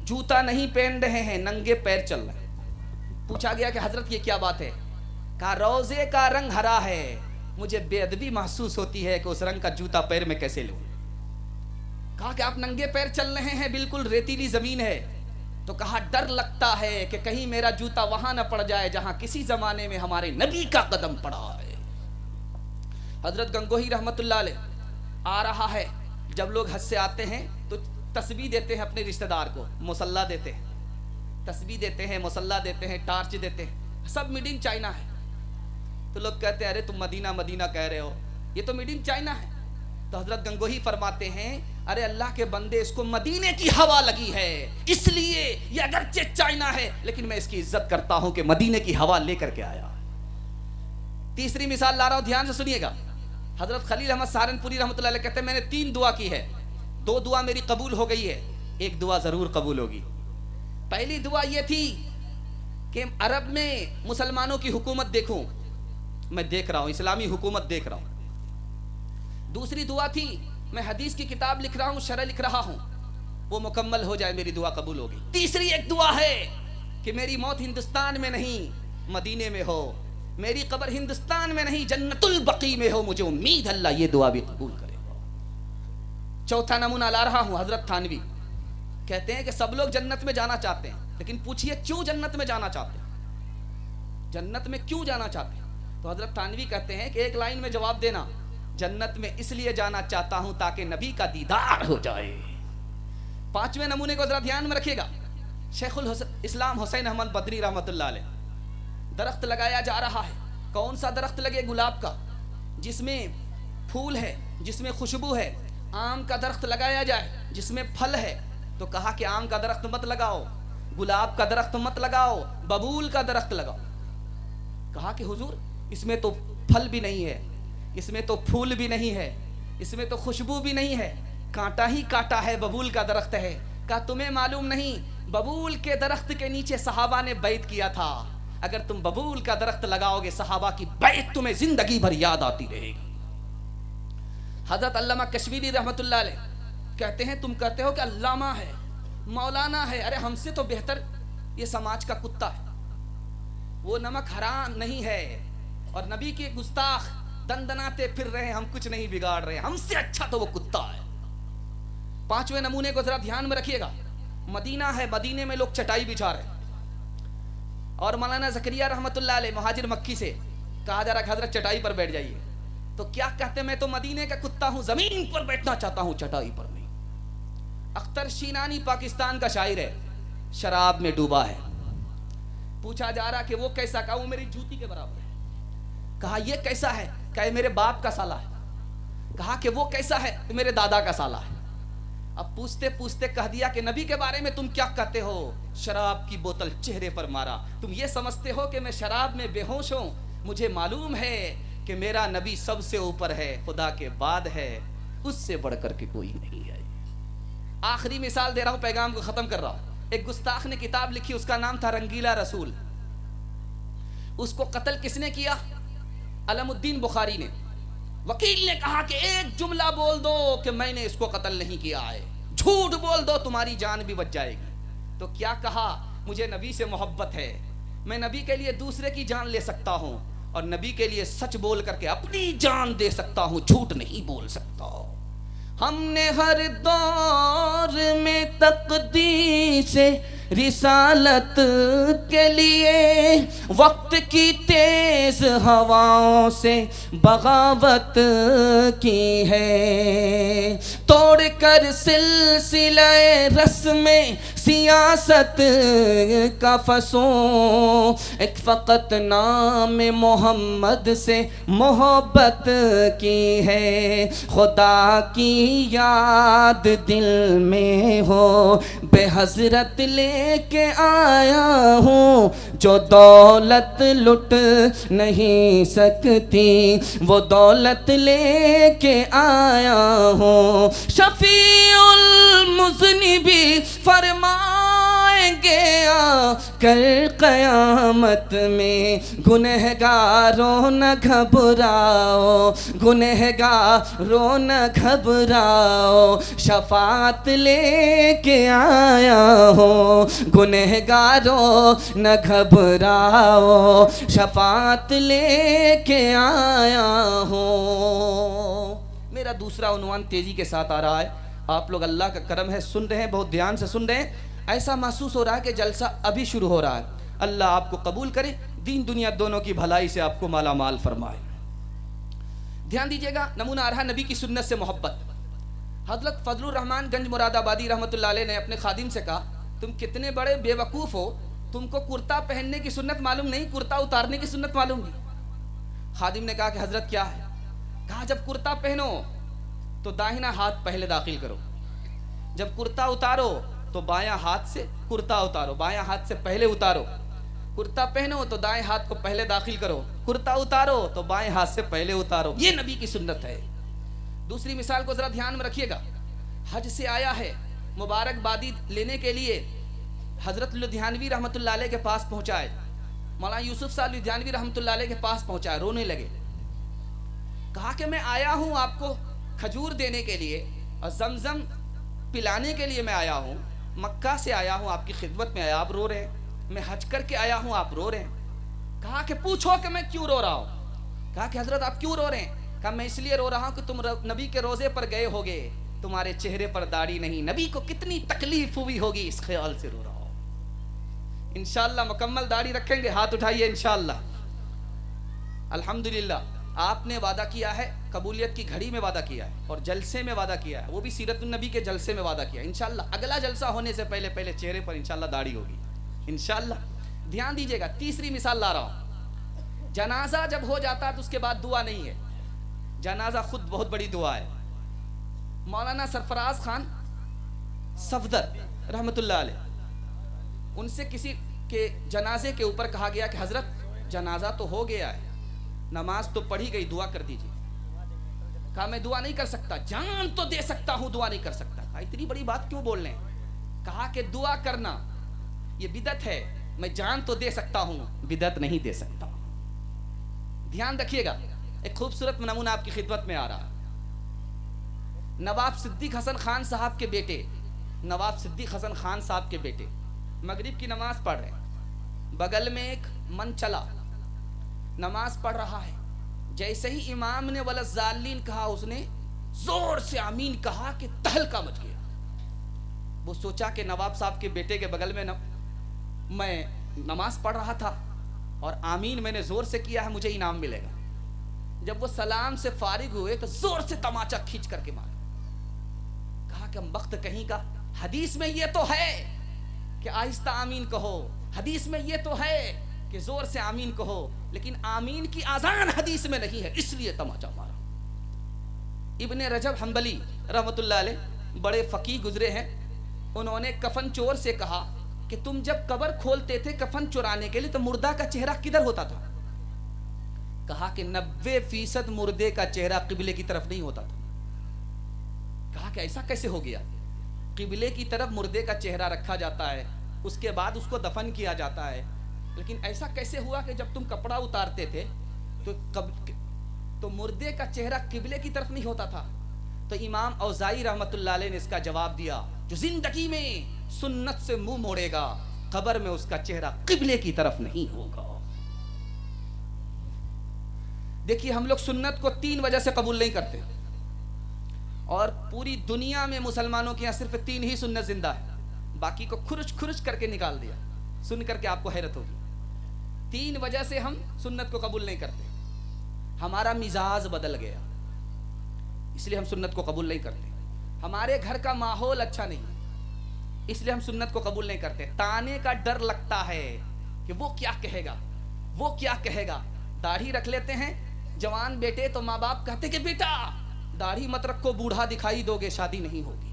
جوتا نہیں پہن رہے ہیں, ننگے پیر چل رہے ہیں. پوچھا گیا کہ حضرت یہ کیا بات ہے؟ کہا روزے کا رنگ ہرا ہے, مجھے بے ادبی محسوس ہوتی ہے کہ اس رنگ کا جوتا پیر میں کیسے لوں. کہا کہ آپ ننگے پیر چل رہے ہیں, بالکل ریتیلی زمین ہے. تو کہا ڈر لگتا ہے کہ کہیں میرا جوتا وہاں نہ پڑ جائے جہاں کسی زمانے میں ہمارے نبی کا قدم پڑا ہے. حضرت گنگوہی رحمت اللہ علیہ آ رہا ہے. جب لوگ حج سے آتے ہیں تو تسبیح دیتے ہیں اپنے رشتہ دار کو, مصلا دیتے ہیں, تسبیح دیتے ہیں, مصلا دیتے ہیں, ٹارچ دیتے ہیں. سب میڈ ان چائنا ہے. تو لوگ کہتے ہیں ارے تم مدینہ مدینہ کہہ رہے ہو, یہ تو میڈ ان چائنا ہے. تو حضرت گنگوہی فرماتے ہیں ارے اللہ کے بندے, اس کو مدینے کی ہوا لگی ہے, اس لیے یہ اگرچہ چائنا ہے لیکن میں اس کی عزت کرتا ہوں کہ مدینے کی ہوا لے کر کے آیا. تیسری مثال لا رہا ہوں, دھیان سے سنیے گا. حضرت خلیل احمد سہارنپوری رحمۃ اللہ علیہ کہتے ہیں میں نے 3 دعا کی ہے, 2 دعا میری قبول ہو گئی ہے, 1 دعا ضرور قبول ہوگی. پہلی دعا یہ تھی کہ عرب میں مسلمانوں کی حکومت دیکھوں, میں دیکھ رہا ہوں, اسلامی حکومت دیکھ رہا ہوں. دوسری دعا تھی میں حدیث کی کتاب لکھ رہا ہوں, شرح لکھ رہا ہوں, وہ مکمل ہو جائے, میری دعا قبول ہوگی. تیسری ایک دعا ہے کہ میری موت ہندوستان میں نہیں مدینے میں ہو, میری قبر ہندوستان میں نہیں جنت البقیع میں ہو. مجھے امید اللہ یہ دعا بھی قبول کرے. چوتھا نمونہ لا رہا ہوں, حضرت تھانوی کہتے ہیں کہ سب لوگ جنت میں جانا چاہتے ہیں, لیکن پوچھئے کیوں جنت میں جانا چاہتے ہیں, جنت میں کیوں جانا چاہتے ہیں؟ تو حضرت تھانوی کہتے ہیں کہ ایک لائن میں جواب دینا, جنت میں اس لیے جانا چاہتا ہوں تاکہ نبی کا دیدار ہو جائے. 5ویں نمونے کو ذرا دھیان میں رکھیے گا. شیخ الاسلام حسین احمد بدری رحمۃ اللہ علیہ, درخت لگایا جا رہا ہے. کون سا درخت لگے؟ گلاب کا, جس میں پھول ہے, جس میں خوشبو ہے. آم کا درخت لگایا جائے جس میں پھل ہے. تو کہا کہ آم کا درخت مت لگاؤ, گلاب کا درخت مت لگاؤ, ببول کا درخت لگاؤ. کہا کہ حضور اس میں تو پھل بھی نہیں ہے, اس میں تو پھول بھی نہیں ہے, اس میں تو خوشبو بھی نہیں ہے, کانٹا ہی کانٹا ہے, ببول کا درخت ہے. کہا تمہیں معلوم نہیں, ببول کے درخت کے نیچے صحابہ نے بیعت کیا تھا. اگر تم ببول کا درخت لگاؤ گے صحابہ کی بیعت تمہیں زندگی بھر یاد آتی رہے گی. حضرت علامہ کشمیری رحمت اللہ علیہ کہتے ہیں تم کہتے ہو کہ علامہ ہے, مولانا ہے, ارے ہم سے تو بہتر یہ سماج کا کتا ہے. وہ نمک حرام نہیں ہے اور نبی کے گستاخ دندناتے پھر رہے ہیں, ہم کچھ نہیں بگاڑ رہے, ہم سے اچھا تو وہ کتا ہے. 5ویں نمونے کو ذرا دھیان میں رکھیے گا. مدینہ ہے, مدینے میں لوگ چٹائی بچھا رہے ہیں, اور مولانا زکریا رحمت اللہ علیہ مہاجر مکی سے کہا جا رہا کہ حضرت چٹائی پر بیٹھ جائیے. تو کیا کہتے, میں تو مدینے کا کتا ہوں, زمین پر بیٹھنا چاہتا ہوں, چٹائی پر نہیں. اختر شینانی پاکستان کا شاعر ہے, شراب میں ڈوبا ہے. پوچھا جا رہا کہ وہ کیسا؟ کہا وہ میری جوتی کے برابر ہے. کہا یہ کیسا ہے؟ کہا میرے باپ کا سالہ ہے. کہا کہ وہ کیسا ہے؟ تو میرے دادا کا سالہ ہے. اب پوچھتے پوچھتے کہہ دیا کہ نبی کے بارے میں تم کیا کہتے ہو؟ شراب کی بوتل چہرے پر مارا. تم یہ سمجھتے ہو کہ میں شراب میں بے ہوش ہوں؟ مجھے معلوم ہے کہ میرا نبی سب سے اوپر ہے, خدا کے بعد ہے, اس سے بڑھ کر کے کوئی نہیں ہے. آخری مثال دے رہا ہوں, پیغام کو ختم کر رہا ہوں. ایک گستاخ نے کتاب لکھی, اس کا نام تھا رنگیلا رسول. اس کو قتل کس نے کیا؟ علم الدین بخاری نے. وکیل نے کہا کہ ایک جملہ بول دو کہ میں نے اس کو قتل نہیں کیا ہے, جھوٹ بول دو تمہاری جان بھی بچ جائے گی. تو کیا کہا؟ مجھے نبی سے محبت ہے, میں نبی کے لیے دوسرے کی جان لے سکتا ہوں, اور نبی کے لیے سچ بول کر کے اپنی جان دے سکتا ہوں, جھوٹ نہیں بول سکتا. ہم نے ہر دور میں تقدیس رسالت کے لیے وقت کی تیز ہواؤں سے بغاوت کی ہے. توڑ کر سلسلہ رسم سیاست کا فسوں، ایک فقط نام محمد سے محبت کی ہے، خدا کی یاد دل میں ہو، بے حضرت لے کے آیا ہوں، جو دولت لٹ نہیں سکتی وہ دولت لے کے آیا ہوں، شفیع المذنبی فرمائیں گے آ کر قیامت میں، گنہگاروں نہ گھبراؤ، گنہگاروں نہ گھبراؤ، شفاعت لے کے آیا ہوں، گنہگاروں نہ گھبراؤ، شفاعت لے کے آیا ہوں۔ میرا دوسرا عنوان تیزی کے ساتھ آ رہا ہے، آپ لوگ اللہ کا کرم ہے سن رہے ہیں، بہت دھیان سے سن رہے ہیں، ایسا محسوس ہو رہا ہے کہ جلسہ ابھی شروع ہو رہا ہے۔ اللہ آپ کو قبول کرے، دین دنیا دونوں کی بھلائی سے آپ کو مالا مال فرمائے۔ دھیان دیجئے گا، نمونہ آ رہا نبی کی سنت سے محبت۔ حضرت فضل الرحمن گنج مراد آبادی رحمۃ اللہ علیہ نے اپنے خادم سے کہا، تم کتنے بڑے بے وقوف ہو، تم کو کرتا پہننے کی سنت معلوم نہیں، کرتا اتارنے کی سنت معلوم نہیں۔ خادم نے کہا کہ حضرت کیا ہے؟ کہا جب کرتا پہنو تو داہنا ہاتھ پہلے داخل کرو، جب کرتا اتارو تو بایاں ہاتھ سے کرتا اتارو، بایاں ہاتھ سے پہلے اتارو، کرتا پہنو تو دائیں ہاتھ کو پہلے داخل کرو، کرتا اتارو تو بائیں ہاتھ سے پہلے اتارو، یہ نبی کی سنت ہے۔ دوسری مثال کو ذرا دھیان میں رکھیے گا، حج سے آیا ہے، مبارکبادی لینے کے لیے حضرت لدھیانوی رحمۃ اللہ علیہ کے پاس پہنچائے، مولانا یوسف صاحب لدھیانوی رحمۃ اللہ علیہ کے پاس پہنچائے، رونے لگے، کہا کہ میں آیا ہوں آپ کو کھجور دینے کے لیے اور زمزم پلانے کے لیے میں آیا ہوں، مکہ سے آیا ہوں آپ کی خدمت میں آیا، آپ رو رہے ہیں، میں حج کر کے آیا ہوں آپ رو رہے ہیں۔ کہا کہ پوچھو کہ میں کیوں رو رہا ہوں؟ کہا کہ حضرت آپ کیوں رو رہے ہیں؟ کہا میں اس لیے رو رہا ہوں کہ تم نبی کے روزے پر گئے ہوگے، تمہارے چہرے پر داڑھی نہیں، نبی کو کتنی تکلیف ہوئی ہوگی، اس خیال سے رو رہا ہوں۔ انشاءاللہ مکمل داڑھی رکھیں گے، ہاتھ اٹھائیے انشاءاللہ۔ الحمدللہ آپ نے وعدہ کیا ہے، قبولیت کی گھڑی میں وعدہ کیا ہے اور جلسے میں وعدہ کیا ہے، وہ بھی سیرت النبی کے جلسے میں وعدہ کیا ہے، انشاءاللہ اگلا جلسہ ہونے سے پہلے پہلے چہرے پر انشاءاللہ داڑھی ہوگی انشاءاللہ۔ دھیان دیجئے گا، تیسری مثال لا رہا ہوں، جنازہ جب ہو جاتا ہے تو اس کے بعد دعا نہیں ہے، جنازہ خود بہت بڑی دعا ہے۔ مولانا سرفراز خان صفدر رحمۃ اللہ علیہ، ان سے کسی کے جنازے کے اوپر کہا گیا کہ حضرت جنازہ تو ہو گیا ہے، نماز تو پڑھی گئی، دعا کر دیجیے۔ کہا میں دعا نہیں کر سکتا، جان تو دے سکتا ہوں، دعا نہیں کر سکتا۔ کہا اتنی بڑی بات کیوں بول رہے ہیں؟ کہا کہ دعا کرنا یہ بدعت ہے، میں جان تو دے سکتا ہوں، بدعت نہیں دے سکتا۔ دھیان رکھیے گا، ایک خوبصورت نمونہ آپ کی خدمت میں آ رہا۔ نواب صدیق حسن خان صاحب کے بیٹے، نواب صدیق حسن خان صاحب کے بیٹے مغرب کی نماز پڑھ رہے ہیں، بغل میں ایک من چلا نماز پڑھ رہا ہے، جیسے ہی امام نے وللضالین کہا، اس نے زور سے آمین کہا کہ تہلکہ مچ گیا۔ وہ سوچا کہ نواب صاحب کے بیٹے کے بغل میں میں نماز پڑھ رہا تھا اور آمین میں نے زور سے کیا ہے، مجھے انعام ملے گا۔ جب وہ سلام سے فارغ ہوئے تو زور سے تماچا کھینچ کر کے مارا، کہا کہ وقت کہیں کا، حدیث میں یہ تو ہے کہ آہستہ آمین کہو، حدیث میں یہ تو ہے کہ زور سے آمین کہو، لیکن آمین کی آذان حدیث میں نہیں ہے، اس لیے تماچا مارا۔ ابن رجب حنبلی رحمۃ اللہ علیہ بڑے فقیہ گزرے ہیں، انہوں نے کفن چور سے کہا کہ تم جب قبر کھولتے تھے کفن چرانے کے لیے تو مردہ کا چہرہ کدھر ہوتا تھا؟ کہا کہ 90% مردے کا چہرہ قبلے کی طرف نہیں ہوتا تھا۔ کہا کہ ایسا کیسے ہو گیا؟ قبلے کی طرف مردے کا چہرہ رکھا جاتا ہے، اس کے بعد اس کو دفن کیا جاتا ہے، لیکن ایسا کیسے ہوا کہ جب تم کپڑا اتارتے تھے تو مردے کا چہرہ قبلے کی طرف نہیں ہوتا تھا؟ تو امام اوزائی رحمۃ اللہ علیہ نے اس کا جواب دیا، جو زندگی میں سنت سے منہ موڑے گا قبر میں اس کا چہرہ قبلے کی طرف نہیں ہوگا۔ دیکھیے ہم لوگ سنت کو 3 وجہ سے قبول نہیں کرتے، اور پوری دنیا میں مسلمانوں کے یہاں صرف 3 ہی سنت زندہ ہے، باقی کو کھرچ کھرچ کر کے نکال دیا۔ سن کر کے آپ کو حیرت ہوگی، 3 وجہ سے ہم سنت کو قبول نہیں کرتے۔ ہمارا مزاج بدل گیا، اس لیے ہم سنت کو قبول نہیں کرتے۔ ہمارے گھر کا ماحول اچھا نہیں، اس لیے ہم سنت کو قبول نہیں کرتے. تانے کا ڈر لگتا ہے کہ وہ کیا کہے گا، وہ کیا کہے گا. داڑھی رکھ لیتے ہیں جوان بیٹے تو ماں باپ کہتے کہ بیٹا داڑھی مت رکھو، بوڑھا دکھائی دو گے، شادی نہیں ہوگی.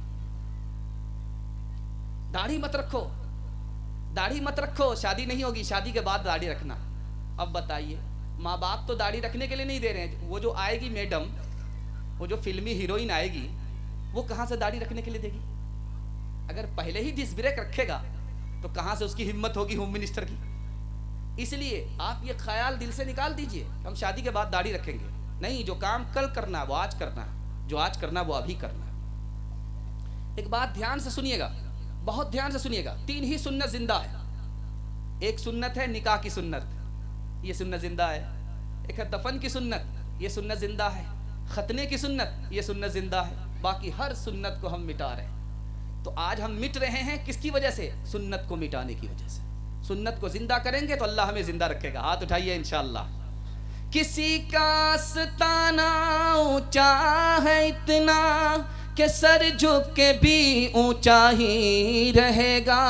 داڑھی مت رکھو، داڑھی مت رکھو، شادی نہیں ہوگی، شادی کے بعد داڑھی رکھنا. اب بتائیے ماں باپ تو داڑھی رکھنے کے لیے نہیں دے رہے ہیں. وہ جو آئے گی میڈم، وہ جو فلمی ہیروئن آئے گی، وہ کہاں سے داڑھی رکھنے کے لیے دے گی؟ اگر پہلے ہی ڈس بریک رکھے گا تو کہاں سے اس کی ہمت ہوگی ہوم منسٹر کی. اس لیے آپ یہ خیال دل سے نکال دیجئے ہم شادی کے بعد داڑھی رکھیں گے. نہیں، جو کام کل کرنا وہ آج کرنا، جو آج کرنا وہ ابھی کرنا. ایک بات دھیان سے سنیے گا، بہت دھیان سے سنیے گا. 3 ہی سنت زندہ ہے. ایک سنت ہے نکاح کی سنت، یہ سنت زندہ ہے. ایک ہے دفن کی سنت، یہ سنت زندہ ہے. ختنے کی سنت، یہ سنت زندہ ہے. باقی ہر سنت کو ہم مٹا رہے ہیں. تو آج ہم مٹ رہے ہیں کس کی وجہ سے؟ سنت کو مٹانے کی وجہ سے. سنت کو زندہ کریں گے تو اللہ ہمیں زندہ رکھے گا. ہاتھ اٹھائیے انشاءاللہ. کسی کا آستانہ اونچا ہے اتنا کہ سر جھک کے بھی اونچا ہی رہے گا.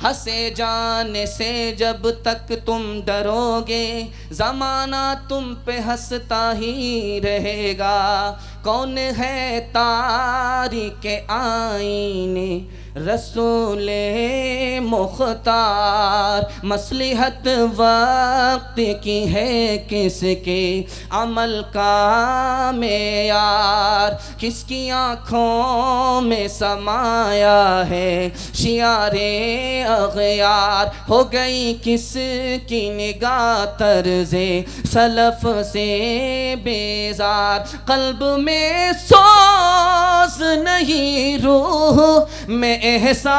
ہنسے جانے سے جب تک تم ڈرو گے زمانہ تم پہ ہنستا ہی رہے گا. کون ہے تاریک آئینے رسول مختار، مصلحت وقت کی ہے کس کے عمل کا معیار. کس کی آنکھوں میں سمایا ہے شیار اغیار، ہو گئی کس کی نگاہ طرز سلف سے بیزار. قلب میں سوز نہیں، روح میں احساس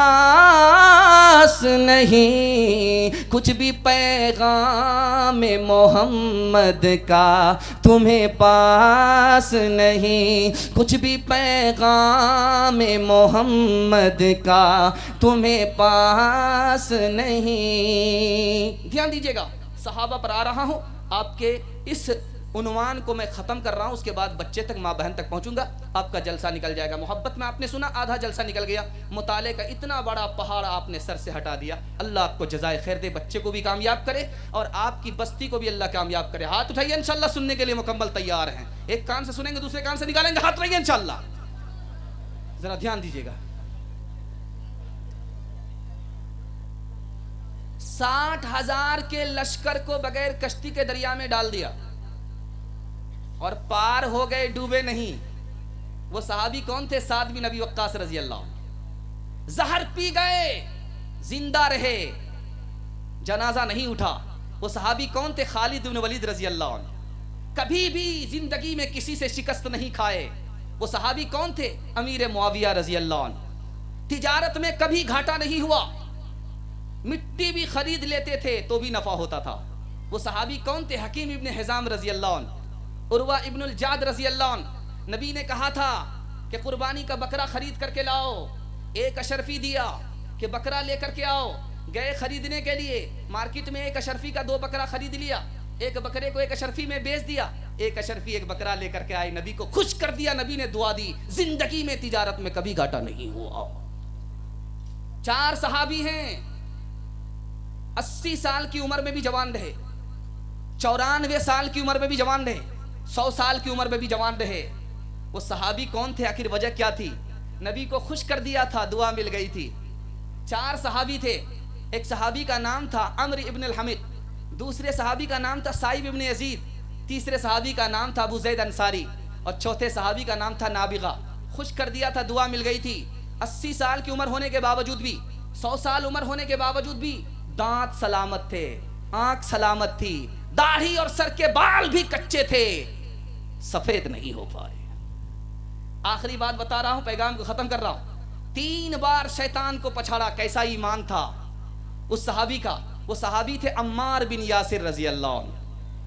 نہیں، کچھ بھی پیغام محمد کا تمہیں پاس نہیں، کچھ بھی پیغام محمد کا تمہیں پاس نہیں. دھیان دیجیے گا، صحابہ پر آ رہا ہوں. آپ کے اس عنوان کو میں ختم کر رہا ہوں، اس کے بعد بچے تک، ماں بہن تک پہنچوں گا. آپ کا جلسہ نکل جائے گا. محبت میں آپ نے سنا، آدھا جلسہ نکل گیا. مطالعے کا اتنا بڑا پہاڑ آپ نے سر سے ہٹا دیا. اللہ آپ کو جزائے خیر دے، بچے کو بھی کامیاب کرے اور آپ کی بستی کو بھی اللہ کامیاب کرے. ہاتھ اٹھائیے انشاءاللہ سننے کے لیے مکمل تیار ہیں. ایک کان سے سنیں گے دوسرے کان سے نکالیں گے. ہاتھ اٹھائیے انشاءاللہ. ذرا دھیان دیجیے گا. 60,000 کے لشکر کو بغیر کشتی کے دریا میں ڈال دیا اور پار ہو گئے، ڈوبے نہیں. وہ صحابی کون تھے؟ سعد بن ابی وقاص رضی اللہ عنہ. زہر پی گئے، زندہ رہے، جنازہ نہیں اٹھا. وہ صحابی کون تھے؟ خالد بن ولید رضی اللہ عنہ. کبھی بھی زندگی میں کسی سے شکست نہیں کھائے. وہ صحابی کون تھے؟ امیر معاویہ رضی اللہ عنہ. تجارت میں کبھی گھاٹا نہیں ہوا، مٹی بھی خرید لیتے تھے تو بھی نفع ہوتا تھا. وہ صحابی کون تھے؟ حکیم ابن حزام رضی اللہ عنہ. عروہ ابن الجعد رضی اللہ عنہ. نبی نے کہا تھا کہ قربانی کا بکرا خرید کر کے لاؤ. ایک اشرفی دیا کہ بکرا لے کر کے آؤ. گئے خریدنے کے لیے، مارکیٹ میں ایک اشرفی کا 2 بکرا خرید لیا. ایک بکرے کو ایک اشرفی میں بیچ دیا. ایک اشرفی ایک بکرا لے کر کے آئے، نبی کو خوش کر دیا. نبی نے دعا دی، زندگی میں تجارت میں کبھی گھاٹا نہیں ہوا. 4 صحابی ہیں، 80 سال کی عمر میں بھی جوان رہے، 94 سال کی عمر میں بھی جوان رہے، 100 سال کی عمر میں بھی جوان رہے. وہ صحابی کون تھے؟ آخر وجہ کیا تھی؟ نبی کو خوش کر دیا تھا، دعا مل گئی تھی. 4 صحابی تھے. ایک صحابی کا نام تھا عمر ابن الحمد، دوسرے صحابی کا نام تھا سائب ابن یزید، تیسرے صحابی کا نام تھا ابو زید انصاری اور چوتھے صحابی کا نام تھا نابغہ. خوش کر دیا تھا، دعا مل گئی تھی. 80 سال کی عمر ہونے کے باوجود بھی، 100 سال عمر ہونے کے باوجود بھی دانت سلامت تھے، آنکھ سلامت تھی، داڑھی اور سر کے بال بھی کچے تھے، سفید نہیں ہو پائے. آخری بات بتا رہا ہوں، پیغام کو ختم کر رہا ہوں. 3 بار شیطان کو پچھاڑا. کیسا ایمان تھا اس صحابی کا؟ وہ صحابی تھے عمار بن یاسر رضی اللہ عنہ.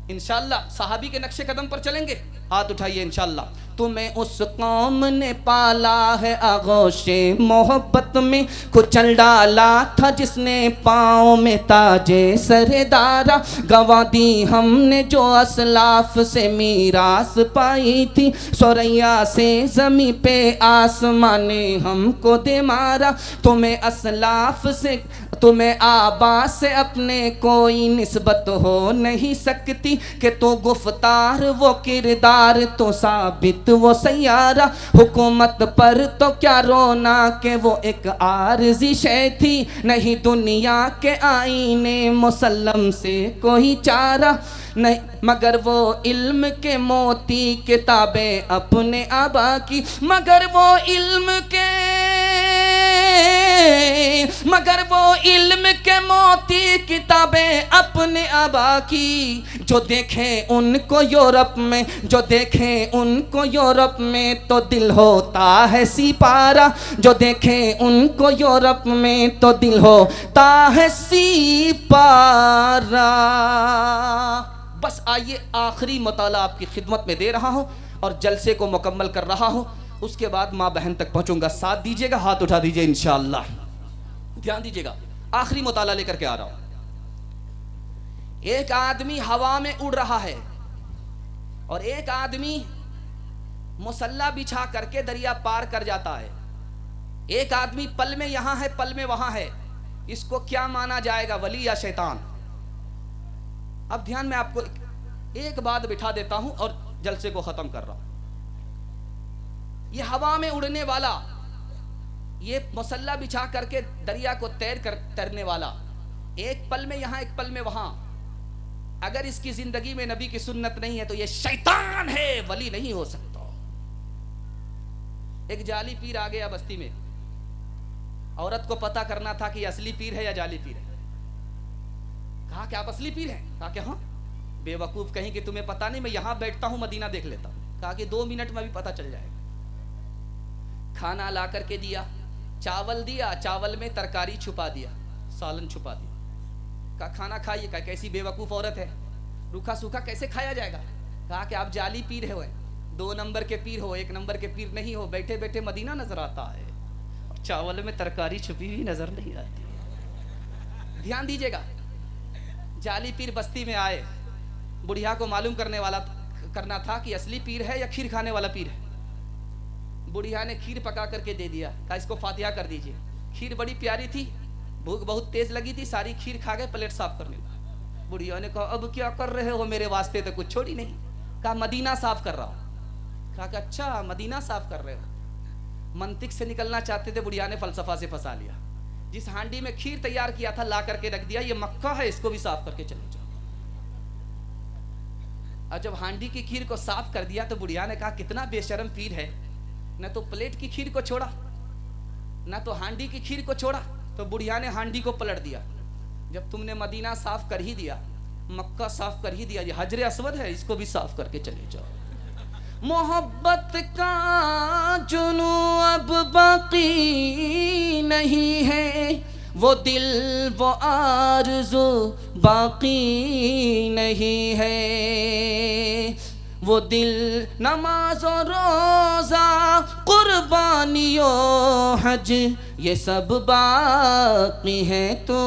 انشاءاللہ صحابی کے نقش قدم پر چلیں گے. ہاتھ اٹھائیے انشاءاللہ. تمہیں اس قوم نے پالا ہے آغوش محبت میں، کچل ڈالا تھا جس نے پاؤں میں تاج سردارا. گواہ دی ہم نے جو اسلاف سے میراث پائی تھی، سوریا سے زمیں پہ آسمان نے ہم کو دے مارا. تمہیں اسلاف سے، تمہیں آبا سے اپنے کوئی نسبت ہو نہیں سکتی، کہ تو گفتار وہ کردار تو ثابت وہ سیارہ. حکومت پر تو کیا رونا کہ وہ ایک عارضی شے تھی، نہیں دنیا کے آئینے مسلم سے کوئی چارہ. نہیں مگر وہ علم کے موتی کتابیں اپنے آبا کی، مگر وہ علم کے، مگر وہ علم کے موتی کتابیں اپنے آبا کی. جو دیکھیں ان کو یورپ میں، جو دیکھیں ان کو یورپ میں تو دل ہوتا ہے سپارہ. جو دیکھیں ان کو یورپ میں تو دل ہوتا ہے سپارہ. بس آئیے آخری مطالعہ آپ کی خدمت میں دے رہا ہوں اور جلسے کو مکمل کر رہا ہوں، اس کے بعد ماں بہن تک پہنچوں گا. ساتھ دیجیے گا، ہاتھ اٹھا دیجیے انشاءاللہ. دھیان دیجیے گا، آخری مطالعہ لے کر کے آ رہا ہوں. ایک آدمی ہوا میں اڑ رہا ہے اور ایک آدمی مسلح بچھا کر کے دریا پار کر جاتا ہے. ایک آدمی پل میں یہاں ہے، پل میں وہاں ہے. اس کو کیا مانا جائے گا، ولی یا شیطان؟ اب دھیان میں آپ کو ایک بات بٹھا دیتا ہوں اور جلسے کو ختم کر رہا ہوں. یہ ہوا میں اڑنے والا، یہ مسلح بچھا کر کے دریا کو تیرنے والا، ایک پل میں یہاں ایک پل میں وہاں، اگر اس کی زندگی میں نبی کی سنت نہیں ہے تو یہ شیطان ہے، ولی نہیں ہو سکتا. ایک جعلی پیر آ گیا بستی میں. عورت کو پتا کرنا تھا کہ یہ اصلی پیر ہے یا جعلی پیر ہے. کہا کہ آپ اصلی پیر ہیں؟ کہا کہ ہاں. بے وقوف کہیں کہ تمہیں پتا نہیں، میں یہاں بیٹھتا ہوں مدینہ دیکھ لیتا ہوں. کہا کہ 2 منٹ میں بھی پتا چل جائے گا. کھانا لا کر کے دیا، چاول دیا، چاول میں ترکاری چھپا دیا، سالن چھپا دیا. کہا کھانا کھائیے. کہا کیسی بے وقوف عورت ہے، روکھا سوکھا کیسے کھایا جائے گا؟ کہا کہ آپ جعلی پیر ہو، 2 نمبر کے پیر ہو، 1 نمبر کے پیر نہیں ہو. بیٹھے بیٹھے مدینہ نظر آتا ہے اور چاول میں ترکاری چھپی ہوئی نظر نہیں آتی. دھیان دیجیے گا. جعلی پیر بستی میں آئے. بڑھیا کو معلوم کرنا تھا کہ اصلی پیر ہے یا کھیر کھانے والا پیر ہے. بڑھیا نے کھیر پکا کر کے دے دیا. کہا اس کو فاتحہ کر دیجئے. کھیر بڑی پیاری تھی، بھوک بہت تیز لگی تھی، ساری کھیر کھا گئے، پلیٹ صاف کرنے لگا. بڑھیا نے کہا اب کیا کر رہے ہو، میرے واسطے تو کچھ چھوڑی نہیں. کہا مدینہ صاف کر رہا ہوں. کہا کہ اچھا مدینہ صاف کر رہے ہو. منطق سے نکلنا چاہتے تھے، بڑھیا نے فلسفہ سے پھنسا لیا. جس ہانڈی میں کھیر تیار کیا تھا لا کر کے رکھ دیا، یہ مکہ ہے، اس کو بھی صاف کر کے چلے جاؤ. اور جب ہانڈی کی کھیر کو صاف کر دیا تو بڑھیا نے کہا کتنا بے شرم پیر ہے، نہ تو پلیٹ کی کھیر کو چھوڑا نہ تو ہانڈی کی کھیر کو چھوڑا. تو بڑھیا نے ہانڈی کو پلٹ دیا. جب تم نے مدینہ صاف کر ہی دیا، مکہ صاف کر ہی دیا، یہ حجر اسود ہے، اس کو بھی صاف کر کے چلے جاؤ. محبت کا جنوں اب باقی نہیں ہے، وہ دل وہ آرزو باقی نہیں ہے. وہ دل نماز و روزہ قربانی و حج یہ سب باقی ہے، تو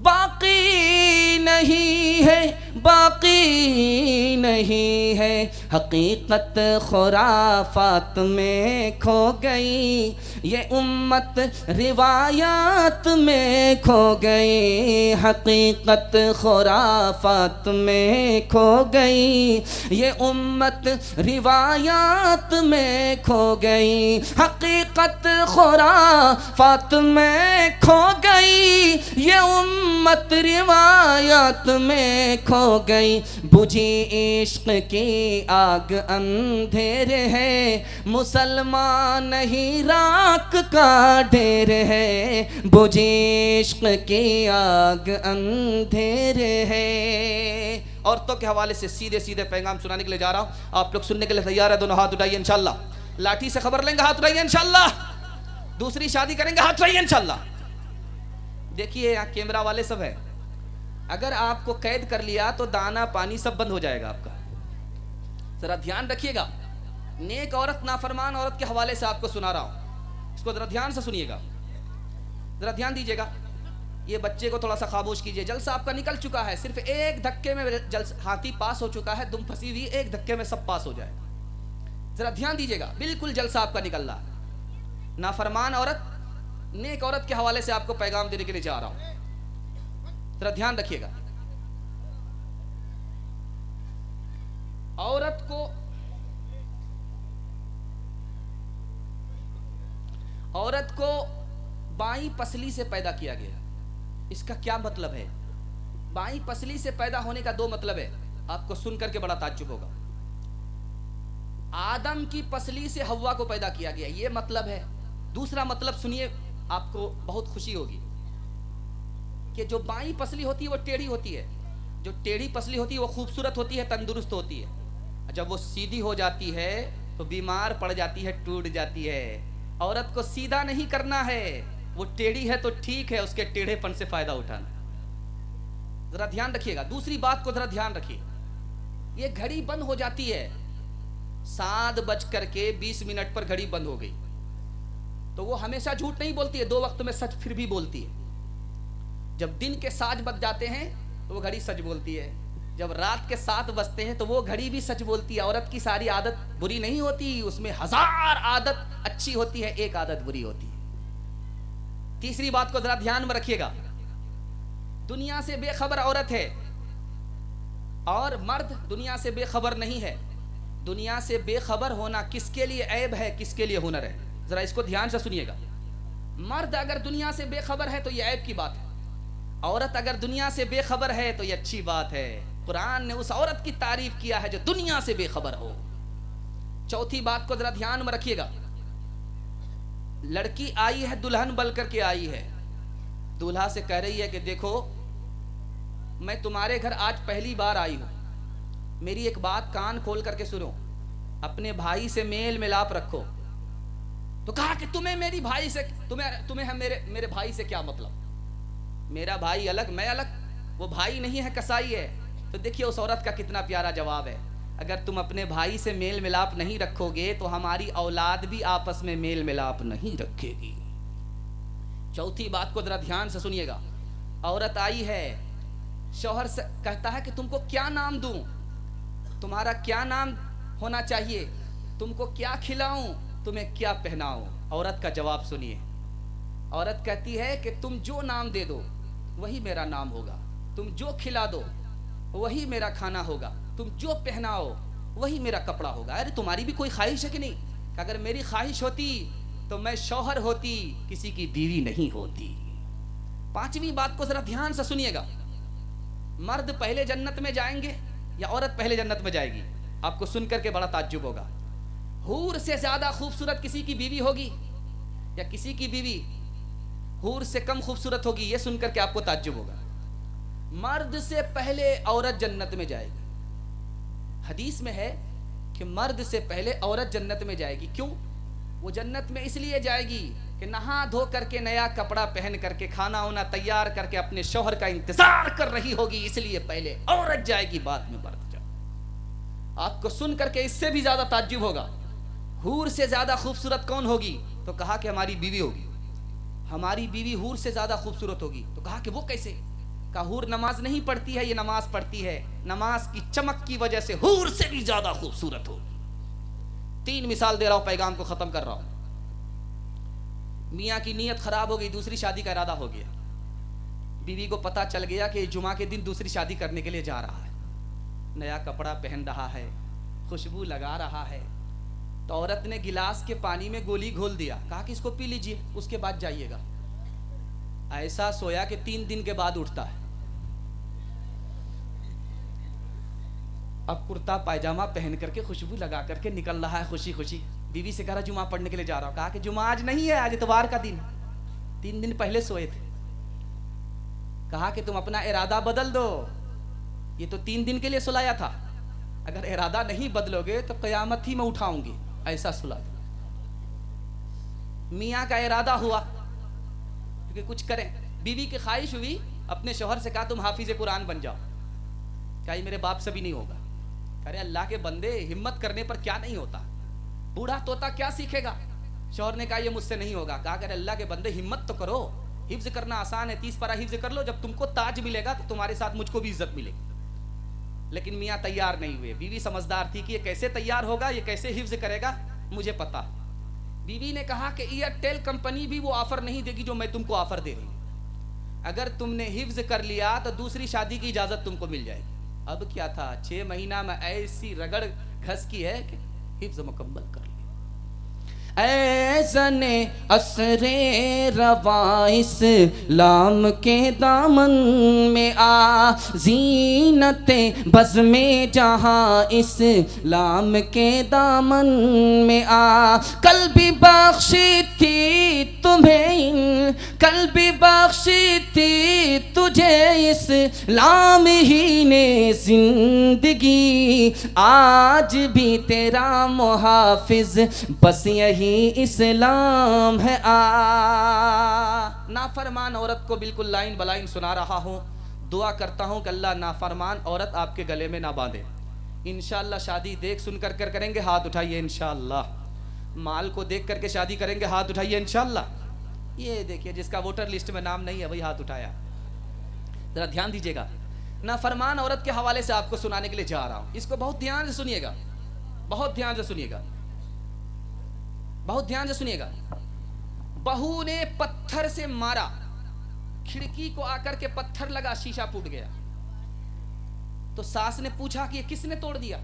باقی نہیں ہے، باقی نہیں ہے. حقیقت خرافات میں کھو گئی، یہ امت روایات میں کھو گئی. حقیقت خرافات میں کھو گئی، یہ امت روایات میں کھو گئی. حقیقت خرافات میں کھو گئی، یہ امت روایات میں کھو گئی. بجھی عشق کی آگ اندھیر ہے، مسلمان نہیں راک کا ڈھیر ہے. بجھی عشق کی آگ اندھیر ہے. عورتوں کے حوالے سے سیدھے سیدھے پیغام سنانے کے لیے جا رہا ہوں. آپ لوگ سننے کے لیے تیار ہے؟ دونوں ہاتھ اٹھائیے انشاءاللہ. لاٹھی سے خبر لیں گے، ہاتھ اٹھائیے انشاءاللہ. دوسری شادی کریں گے، ہاتھ اٹھائیے انشاءاللہ. دیکھیے یہاں کیمرہ والے سب ہیں، اگر آپ کو قید کر لیا تو دانا پانی سب بند ہو جائے گا آپ کا. ذرا دھیان رکھیے گا. نیک عورت نافرمان عورت کے حوالے سے آپ کو سنا رہا ہوں, اس کو ذرا دھیان سے سنیے گا, ذرا دھیان دیجیے گا. یہ بچے کو تھوڑا سا خاموش کیجیے. جلسہ آپ کا نکل چکا ہے, صرف ایک دھکے میں ہاتھی پاس ہو چکا ہے, دم پھنسی ہوئی, ایک دھکے میں سب پاس ہو جائے. ذرا دھیان دیجیے گا, بالکل جلسہ آپ کا نکل رہا ہے. نافرمان عورت نیک عورت کے حوالے سے آپ کو پیغام دینے کے لیے جا رہا ہوں, ذرا دھیان رکھیے گا. عورت کو بائیں پسلی سے پیدا کیا گیا. اس کا کیا مطلب ہے؟ بائیں پسلی سے پیدا ہونے کا دو مطلب ہے, آپ کو سن کر کے بڑا تعجب ہوگا. آدم کی پسلی سے حوا کو پیدا کیا گیا, یہ مطلب ہے. دوسرا مطلب سنیے, آپ کو بہت خوشی ہوگی کہ جو بائیں پسلی ہوتی ہے وہ ٹیڑھی ہوتی ہے. جو ٹیڑھی پسلی ہوتی ہے وہ خوبصورت ہوتی ہے, تندرست ہوتی ہے. جب وہ سیدھی ہو جاتی ہے تو بیمار پڑ جاتی ہے, ٹوٹ جاتی ہے. عورت کو سیدھا نہیں کرنا ہے, وہ ٹیڑھی ہے تو ٹھیک ہے, اس کے ٹیڑھے پن سے فائدہ اٹھانا. ذرا دھیان رکھیے گا. دوسری بات کو ذرا دھیان رکھیے, یہ گھڑی بند ہو جاتی ہے 7:20 پر گھڑی بند ہو گئی تو وہ ہمیشہ جھوٹ نہیں بولتی ہے, 2 وقت میں سچ پھر بھی بولتی ہے. جب دن کے 7 بج جاتے ہیں تو وہ گھڑی سچ بولتی ہے, جب رات کے 7 بجتے ہیں تو وہ گھڑی بھی سچ بولتی ہے. عورت کی ساری عادت بری نہیں ہوتی, اس میں 1000 عادت اچھی ہوتی ہے, ایک عادت بری ہوتی ہے. تیسری بات کو ذرا دھیان میں رکھیے گا, دنیا سے بے خبر عورت ہے اور مرد دنیا سے بے خبر نہیں ہے. دنیا سے بے خبر ہونا کس کے لیے عیب ہے, کس کے لیے ہنر ہے؟ ذرا اس کو دھیان سے سنیے گا. مرد اگر دنیا سے بے خبر ہے تو یہ عیب کی بات ہے, عورت اگر دنیا سے بے خبر ہے تو یہ اچھی بات ہے. قرآن نے اس عورت کی تعریف کیا ہے جو دنیا سے بے خبر ہو. چوتھی بات کو ذرا دھیان میں رکھیے گا, لڑکی آئی ہے دلہن بن کر کے آئی ہے, دولہا سے کہہ رہی ہے کہ دیکھو میں تمہارے گھر آج پہلی بار آئی ہوں, میری ایک بات کان کھول کر کے سنو, اپنے بھائی سے میل ملاپ رکھو. تو کہا کہ تمہیں میری بھائی سے تمہیں میرے بھائی سے کیا مطلب, میرا بھائی الگ میں الگ, وہ بھائی نہیں ہے کسائی ہے. تو دیکھیے اس عورت کا کتنا پیارا جواب ہے, اگر تم اپنے بھائی سے میل ملاپ نہیں رکھو گے تو ہماری اولاد بھی آپس میں میل ملاپ نہیں رکھے گی. چوتھی بات کو ذرا دھیان سے سنیے گا, عورت آئی ہے, شوہر سے کہتا ہے کہ تم کو کیا نام دوں, تمہارا کیا نام ہونا چاہیے, تم کو کیا کھلاؤں, تمہیں کیا پہناؤں. عورت کا جواب سنیے, عورت کہتی ہے کہ تم جو نام دے دو وہی میرا نام ہوگا, تم جو کھلا دو وہی میرا کھانا ہوگا, تم جو پہناؤ وہی میرا کپڑا ہوگا. ارے تمہاری بھی کوئی خواہش ہے کہ نہیں؟ کہ اگر میری خواہش ہوتی تو میں شوہر ہوتی, کسی کی بیوی نہیں ہوتی. پانچویں بات کو ذرا دھیان سے سنیے گا, مرد پہلے جنت میں جائیں گے یا عورت پہلے جنت میں جائے گی؟ آپ کو سن کر کے بڑا تعجب ہوگا. حور سے زیادہ خوبصورت کسی کی بیوی ہوگی یا کسی کی بیوی حور سے کم خوبصورت ہوگی؟ یہ سن کر کے آپ کو تعجب ہوگا. مرد سے پہلے عورت جنت میں جائے گی. حدیث میں ہے کہ مرد سے پہلے عورت جنت میں جائے گی. کیوں؟ وہ جنت میں اس لیے جائے گی کہ نہا دھو کر کے نیا کپڑا پہن کر کے کھانا وانا تیار کر کے اپنے شوہر کا انتظار کر رہی ہوگی, اس لیے پہلے عورت جائے گی بعد میں مرد جائے. آپ کو سن کر کے اس سے بھی زیادہ تعجب ہوگا, حور سے زیادہ خوبصورت کون ہوگی؟ تو کہا کہ ہماری بیوی ہوگی. ہماری بیوی حور سے زیادہ خوبصورت ہوگی. تو کہا کہ وہ کیسے؟ کہا حور نماز نہیں پڑھتی ہے, یہ نماز پڑھتی ہے, نماز کی چمک کی وجہ سے حور سے بھی زیادہ خوبصورت ہوگی. 3 مثال دے رہا ہوں, پیغام کو ختم کر رہا ہوں. میاں کی نیت خراب ہو گئی, دوسری شادی کا ارادہ ہو گیا. بیوی کو پتہ چل گیا کہ جمعہ کے دن دوسری شادی کرنے کے لیے جا رہا ہے, نیا کپڑا پہن رہا ہے, خوشبو لگا رہا ہے. تو عورت نے گلاس کے پانی میں گولی گھول دیا, کہا کہ اس کو پی لیجئے, اس کے بعد جائیے گا. ایسا سویا کہ 3 دن کے بعد اٹھتا ہے. اب کرتا پائجامہ پہن کر کے خوشبو لگا کر کے نکل رہا ہے خوشی خوشی. بیوی سے کہا جمعہ پڑھنے کے لیے جا رہا ہوں. کہا کہ جمعہ آج نہیں ہے, آج اتوار کا دن, 3 دن پہلے سوئے تھے. کہا کہ تم اپنا ارادہ بدل دو, یہ تو 3 دن کے لیے سلایا تھا, اگر ارادہ نہیں بدلو گے تو قیامت ہی میں اٹھاؤں گی. ایسا سلا دو. میاں کا ارادہ ہوا کہ کچھ کریں. بیوی کی خواہش ہوئی, اپنے شوہر سے کہا تم حافظ قرآن بن جاؤ. کہا یہ میرے باپ سے بھی نہیں ہوگا. ارے اللہ کے بندے ہمت کرنے پر کیا نہیں ہوتا, بوڑھا طوطا کیا سیکھے گا. شوہر نے کہا یہ مجھ سے نہیں ہوگا. کہا کہ اللہ کے بندے ہمت تو کرو, حفظ کرنا آسان ہے, 30 پارہ حفظ کر لو, جب تم کو تاج ملے گا تو تمہارے ساتھ مجھ کو بھی عزت ملے گی. لیکن میاں تیار نہیں ہوئے. بیوی سمجھدار تھی کہ یہ کیسے تیار ہوگا, یہ کیسے حفظ کرے گا, مجھے پتا. بیوی نے کہا کہ ایئرٹیل کمپنی بھی وہ آفر نہیں دے گی جو میں تم کو آفر دے رہی ہوں. اگر تم نے حفظ کر لیا تو دوسری شادی کی اجازت تم کو مل جائے گی. اب کیا تھا, 6 مہینہ میں ایسی رگڑ گھس کی ہے کہ حفظ مکمل کر لی. اے زنے عصر رواں اسلام کے دامن میں آ, زینت بزم جہاں اسلام کے دامن میں آ. کل بھی بخشی تھی تمہیں, کل بھی بخشی تھی تجھے اسلام ہی نے زندگی, آج بھی تیرا محافظ بس یہی اسلام ہے. نافرمان عورت کو بالکل لائن بلائن سنا رہا ہوں. دعا کرتا ہوں کہ اللہ نافرمان عورت آپ کے گلے میں نہ باندھے. انشاءاللہ شادی دیکھ سن کر کریں گے, ہاتھ اٹھائیے انشاءاللہ. مال کو دیکھ کر کے شادی کریں گے, ہاتھ اٹھائیے انشاءاللہ. یہ دیکھیے جس کا ووٹر لسٹ میں نام نہیں ہے وہی ہاتھ اٹھایا. ذرا دھیان دیجیے گا, نافرمان عورت کے حوالے سے آپ کو سنانے کے لیے جا رہا ہوں. اس کو بہت دھیان سے سنیے گا, بہت دھیان سے سنیے گا, بہت دھیان سے سنیے گا. بہو نے پتھر سے مارا, کھڑکی کو آ کر کے پتھر لگا, شیشہ پھوٹ گیا. تو ساس نے پوچھا کہ یہ کس نے توڑ دیا؟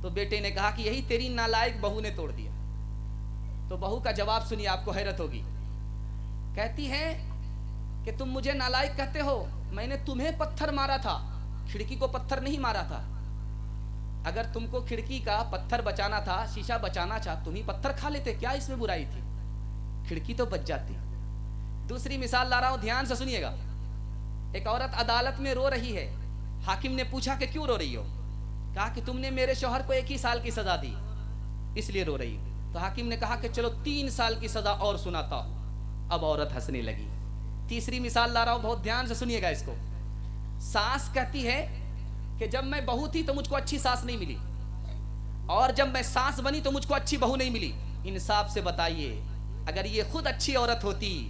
تو بیٹے نے کہا کہ یہی تیری نالائق بہو نے توڑ دیا. تو بہو کا جواب سنیے, آپ کو حیرت ہوگی. کہتی ہے کہ تم مجھے نالائق کہتے ہو, میں نے تمہیں پتھر مارا تھا, کھڑکی کو پتھر نہیں مارا تھا. اگر تم کو کھڑکی کا پتھر بچانا تھا, شیشہ بچانا تھا, تم ہی پتھر کھا لیتے, کیا اس میں برائی تھی, کھڑکی تو بچ جاتی. دوسری مثال لا رہا ہوں, دھیان سے سنیے گا. ایک عورت عدالت میں رو رہی ہے. حاکم نے پوچھا کہ کیوں رو رہی ہو؟ کہا کہ تم نے میرے شوہر کو 1 ہی سال کی سزا دی, اس لیے رو رہی ہوں. تو حاکم نے کہا کہ چلو 3 سال کی سزا اور سناتا ہوں. اب عورت ہنسنے لگی. تیسری مثال لا رہا ہوں, بہت دھیان سے سنیے گا اس کو. ساس کہتی ہے کہ جب میں بہو تھی تو مجھ کو اچھی ساس نہیں ملی, اور جب میں ساس بنی تو مجھ کو اچھی بہو نہیں ملی. انصاف سے بتائیے, اگر یہ خود اچھی عورت ہوتی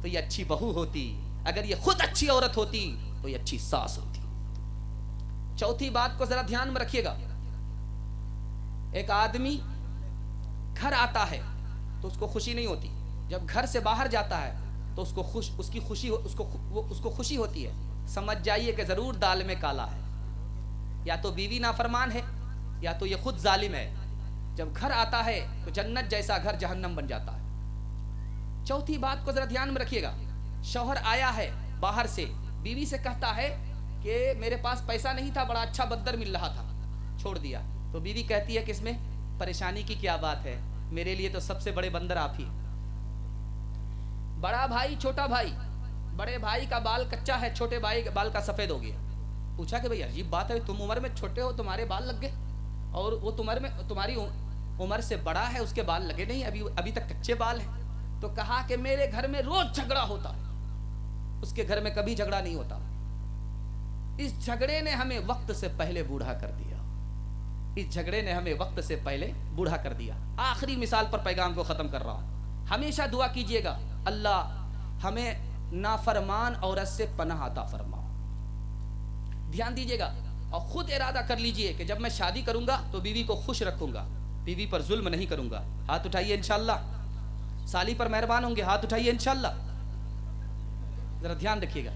تو یہ اچھی بہو ہوتی, اگر یہ خود اچھی عورت ہوتی تو یہ اچھی ساس ہوتی. چوتھی بات کو ذرا دھیان میں رکھیے گا. ایک آدمی گھر آتا ہے تو اس کو خوشی نہیں ہوتی, جب گھر سے باہر جاتا ہے تو اس کو خوشی ہوتی ہے. سمجھ جائیے کہ ضرور دال میں کالا ہے, یا تو بیوی نافرمان ہے یا تو یہ خود ظالم ہے. جب گھر آتا ہے تو جنت جیسا گھر جہنم بن جاتا ہے. چوتھی بات کو ذرا دھیان میں رکھیے گا. شوہر آیا ہے باہر سے, بیوی سے کہتا ہے کہ میرے پاس پیسہ نہیں تھا, بڑا اچھا بندر مل رہا تھا, چھوڑ دیا. تو بیوی کہتی ہے کہ اس میں پریشانی کی کیا بات ہے, میرے لیے تو سب سے بڑے بندر آپ ہی. بڑا بھائی چھوٹا بھائی, بڑے بھائی کا بال کچا ہے, چھوٹے بھائی کا بال کا سفید ہو گیا. پوچھا کہ بھئی عجیب بات ہے, تم عمر میں چھوٹے ہو تمہارے بال لگ گئے, اور وہ تمہاری عمر سے بڑا ہے اس کے بال لگے نہیں, ابھی تک کچے بال ہیں. تو کہا کہ میرے گھر میں روز جھگڑا ہوتا, اس کے گھر میں کبھی جھگڑا نہیں ہوتا. اس جھگڑے نے ہمیں وقت سے پہلے بوڑھا کر دیا, اس جھگڑے نے ہمیں وقت سے پہلے بوڑھا کر دیا. آخری مثال پر پیغام کو ختم کر رہا ہوں. ہمیشہ دعا کیجئے گا, اللہ ہمیں نافرمان عورت سے پناہ عطا فرما. دھیان دیجئے گا اور خود ارادہ کر لیجئے کہ جب میں شادی کروں گا تو بیوی کو خوش رکھوں گا, بیوی پر ظلم نہیں کروں گا. ہاتھ اٹھائیے انشاءاللہ. سالی پر مہربان ہوں گے, ہاتھ اٹھائیے انشاءاللہ. ذرا دھیان رکھیے گا.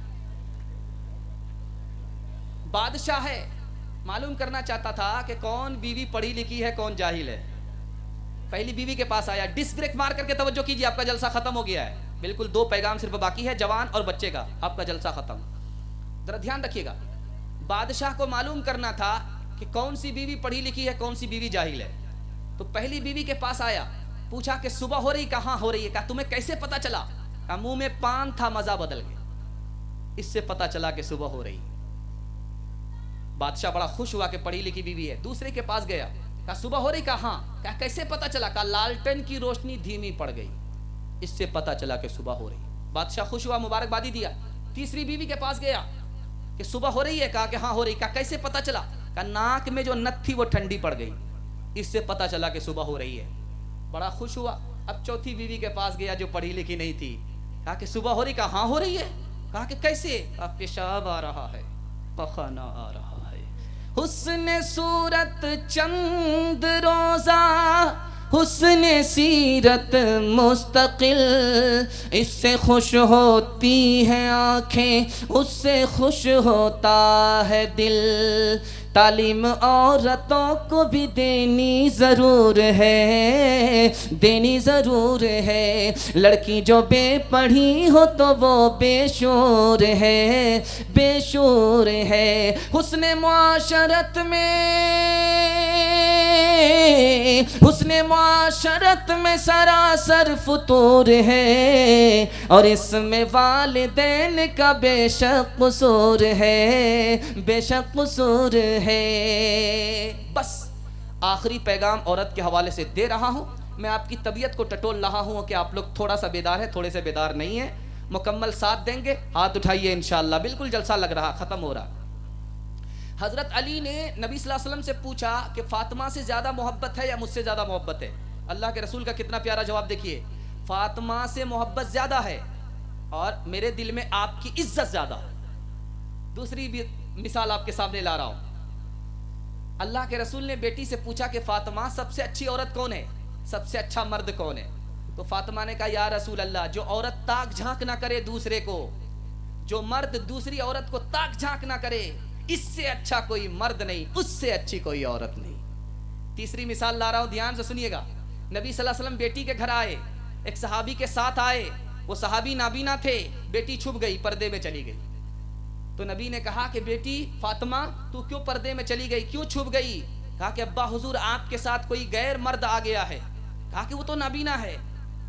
بادشاہ ہے, معلوم کرنا چاہتا تھا کہ کون بیوی پڑھی لکھی ہے کون جاہل ہے. پہلی بیوی کے پاس آیا, ڈس بریک مار کر کے توجہ کیجیے, آپ کا جلسہ ختم ہو گیا ہے. بالکل 2 پیغام صرف باقی ہے, جوان اور بچے کا, آپ کا جلسہ ختم. ذرا دھیان رکھیے گا. بادشاہ کو معلوم کرنا تھا کہ کون سی بیوی پڑھی لکھی ہے کون سی بیوی جاہل ہے. تو پہلی بیوی کے پاس آیا, پوچھا کہ صبح ہو رہی, کہاں ہو رہی ہے, کہا تمہیں کیسے پتا چلا؟ کہا منہ میں پان تھا, مزہ بدل گیا, اس سے پتا چلا کہ صبح ہو رہی. بادشاہ بڑا خوش ہوا کہ پڑھی لکھی بیوی ہے. دوسرے کے پاس گیا, کہا صبح ہو رہی, کہاں, کہا کیسے پتا چلا؟ کہا لالٹن کی روشنی دھیمی پڑ گئی, اس سے پتا چلا کہ صبح ہو رہی. بادشاہ خوش ہوا, مبارکبادی دیا. تیسری بیوی کے پاس گیا کہ صبح ہو رہی ہے, کہا کہ ہاں ہو رہی. کہا کیسے پتا چلا؟ کہا ناک میں جو نت تھی وہ ٹھنڈی پڑ گئی، اس سے پتہ چلا کہ صبح ہو رہی ہے۔ بڑا خوش ہوا، اب چوتھی بیوی کے پاس گیا جو پڑھی لکھی نہیں تھی، کہا کہ صبح ہو رہی؟ کہا ہاں ہو رہی ہے۔ کہا کہ کیسے؟ کہا پیشاب آ رہا ہے، پخانہ آ رہا ہے۔ حسن صورت چند روزہ، حسن سیرت مستقل، اس سے خوش ہوتی ہیں آنکھیں، اس سے خوش ہوتا ہے دل۔ تعلیم عورتوں کو بھی دینی ضرور ہے، دینی ضرور ہے۔ لڑکی جو بے پڑھی ہو تو وہ بے شعور ہے، بے شعور ہے۔ حسن معاشرت میں، حسن معاشرت میں سراسر فطور ہے، اور اس میں والدین کا بے شک قصور ہے، بے شک قصور ہے۔ بس آخری پیغام عورت کے حوالے سے دے رہا ہوں۔ میں آپ کی طبیعت کو ٹٹول رہا ہوں کہ آپ لوگ تھوڑا سا بیدار ہیں، تھوڑے سے بیدار نہیں ہیں۔ مکمل ساتھ دیں گے؟ ہاتھ اٹھائیے انشاءاللہ۔ بالکل جلسہ لگ رہا، ختم ہو رہا۔ حضرت علی نے نبی صلی اللہ علیہ وسلم سے پوچھا کہ فاطمہ سے زیادہ محبت ہے یا مجھ سے زیادہ محبت ہے؟ اللہ کے رسول کا کتنا پیارا جواب دیکھیے، فاطمہ سے محبت زیادہ ہے اور میرے دل میں آپ کی عزت زیادہ ہے۔ دوسری بھی مثال آپ کے سامنے لا رہا ہوں۔ اللہ کے رسول نے بیٹی سے پوچھا کہ فاطمہ سب سے اچھی عورت کون ہے، سب سے اچھا مرد کون ہے؟ تو فاطمہ نے کہا یا رسول اللہ، جو عورت تاک جھانک نہ کرے دوسرے کو، جو مرد دوسری عورت کو تاک جھانک نہ کرے، اس سے اچھا کوئی مرد نہیں، اس سے اچھی کوئی عورت نہیں۔ تیسری مثال لا رہا ہوں، دھیان سے سنیے گا۔ نبی صلی اللہ علیہ وسلم بیٹی کے گھر آئے، ایک صحابی کے ساتھ آئے، وہ صحابی نابینا تھے، بیٹی چھپ گئی، پردے میں چلی گئی۔ تو نبی نے کہا کہ بیٹی فاطمہ تو کیوں پردے میں چلی گئی، کیوں چھپ گئی؟ کہا کہ ابا حضور آپ کے ساتھ کوئی غیر مرد آ گیا ہے۔ کہا کہ وہ تو نابینا ہے۔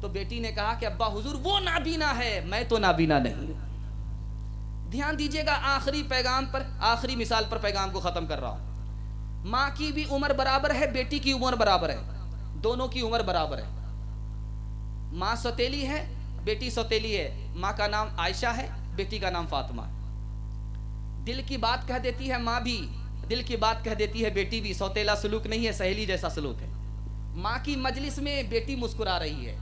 تو بیٹی نے کہا کہ ابا حضور وہ نابینا ہے، میں تو نابینا نہیں۔ دھیان دیجئے گا، آخری پیغام پر، آخری مثال پر پیغام کو ختم کر رہا ہوں۔ ماں کی بھی عمر برابر ہے، بیٹی کی عمر برابر ہے، دونوں کی عمر برابر ہے۔ ماں سوتیلی ہے، بیٹی سوتیلی ہے۔ ماں کا نام عائشہ ہے، بیٹی کا نام فاطمہ ہے۔ دل کی بات کہہ دیتی ہے ماں بھی، دل کی بات کہہ دیتی ہے بیٹی بھی۔ سوتیلا سلوک نہیں ہے، سہیلی جیسا سلوک ہے۔ ماں کی مجلس میں بیٹی مسکرا رہی ہے،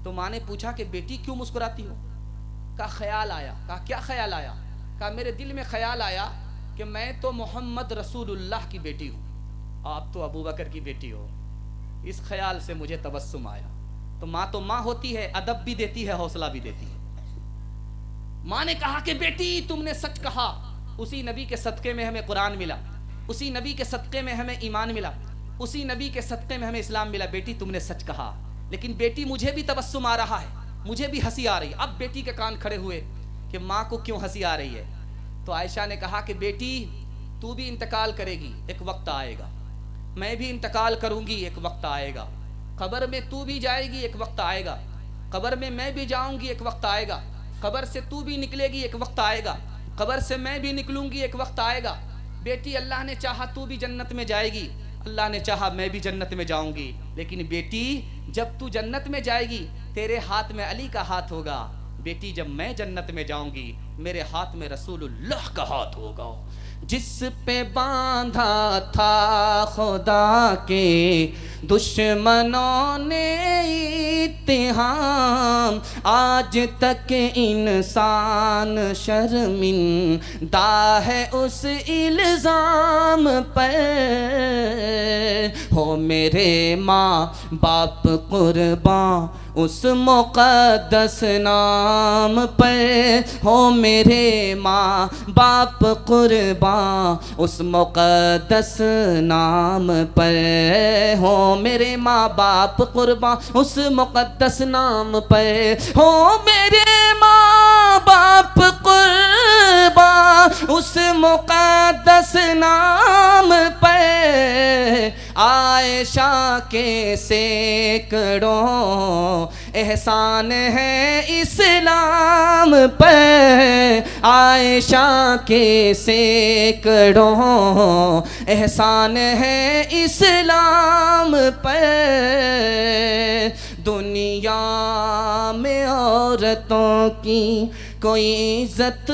تو ماں نے پوچھا کہ بیٹی کیوں مسکراتی ہو؟ کہا خیال آیا۔ کہا کیا خیال آیا؟ کہا میرے دل میں خیال آیا کہ میں تو محمد رسول اللہ کی بیٹی ہوں، آپ تو ابو بکر کی بیٹی ہو، اس خیال سے مجھے تبسم آیا۔ تو ماں ہوتی ہے، ادب بھی دیتی ہے، حوصلہ بھی دیتی ہے۔ ماں نے کہا کہ بیٹی تم نے سچ کہا، اسی نبی کے صدقے میں ہمیں قرآن ملا، اسی نبی کے صدقے میں ہمیں ایمان ملا، اسی نبی کے صدقے میں ہمیں اسلام ملا۔ بیٹی تم نے سچ کہا، لیکن بیٹی مجھے بھی تبسم آ رہا ہے، مجھے بھی ہنسی آ رہی ہے۔ اب بیٹی کے کان کھڑے ہوئے کہ ماں کو کیوں ہنسی آ رہی ہے؟ تو عائشہ نے کہا کہ بیٹی تو بھی انتقال کرے گی، ایک وقت آئے گا، میں بھی انتقال کروں گی، ایک وقت آئے گا، قبر میں تو بھی جائے گی، ایک وقت آئے گا، قبر میں میں بھی جاؤں گی، ایک وقت آئے گا، قبر سے تو بھی نکلے گی، ایک وقت آئے گا، قبر سے میں بھی نکلوں گی، ایک وقت آئے گا۔ بیٹی اللہ نے چاہا تو بھی جنت میں جائے گی، اللہ نے چاہا میں بھی جنت میں جاؤں گی، لیکن بیٹی جب تو جنت میں جائے گی تیرے ہاتھ میں علی کا ہاتھ ہوگا، بیٹی جب میں جنت میں جاؤں گی میرے ہاتھ میں رسول اللہ کا ہاتھ ہوگا۔ جس پہ باندھا تھا خدا کے دشمنوں نے اتہام، آج تک انسان شرمندہ ہے اس الزام پر۔ ہو میرے ماں باپ قرباں اس مقدس نام پر، ہو میرے ماں باپ قرباں اس مقدس نام پر، ہو میرے ماں باپ قرباں اس مقدس نام پر، ہو میرے ماں باپ قرباں اس مقدس نام پر۔ عائشہ کے سینکڑوں احسان ہے اسلام پر، عائشہ کے سینکڑوں احسان ہے اسلام پر۔ دنیا میں عورتوں کی کوئی عزت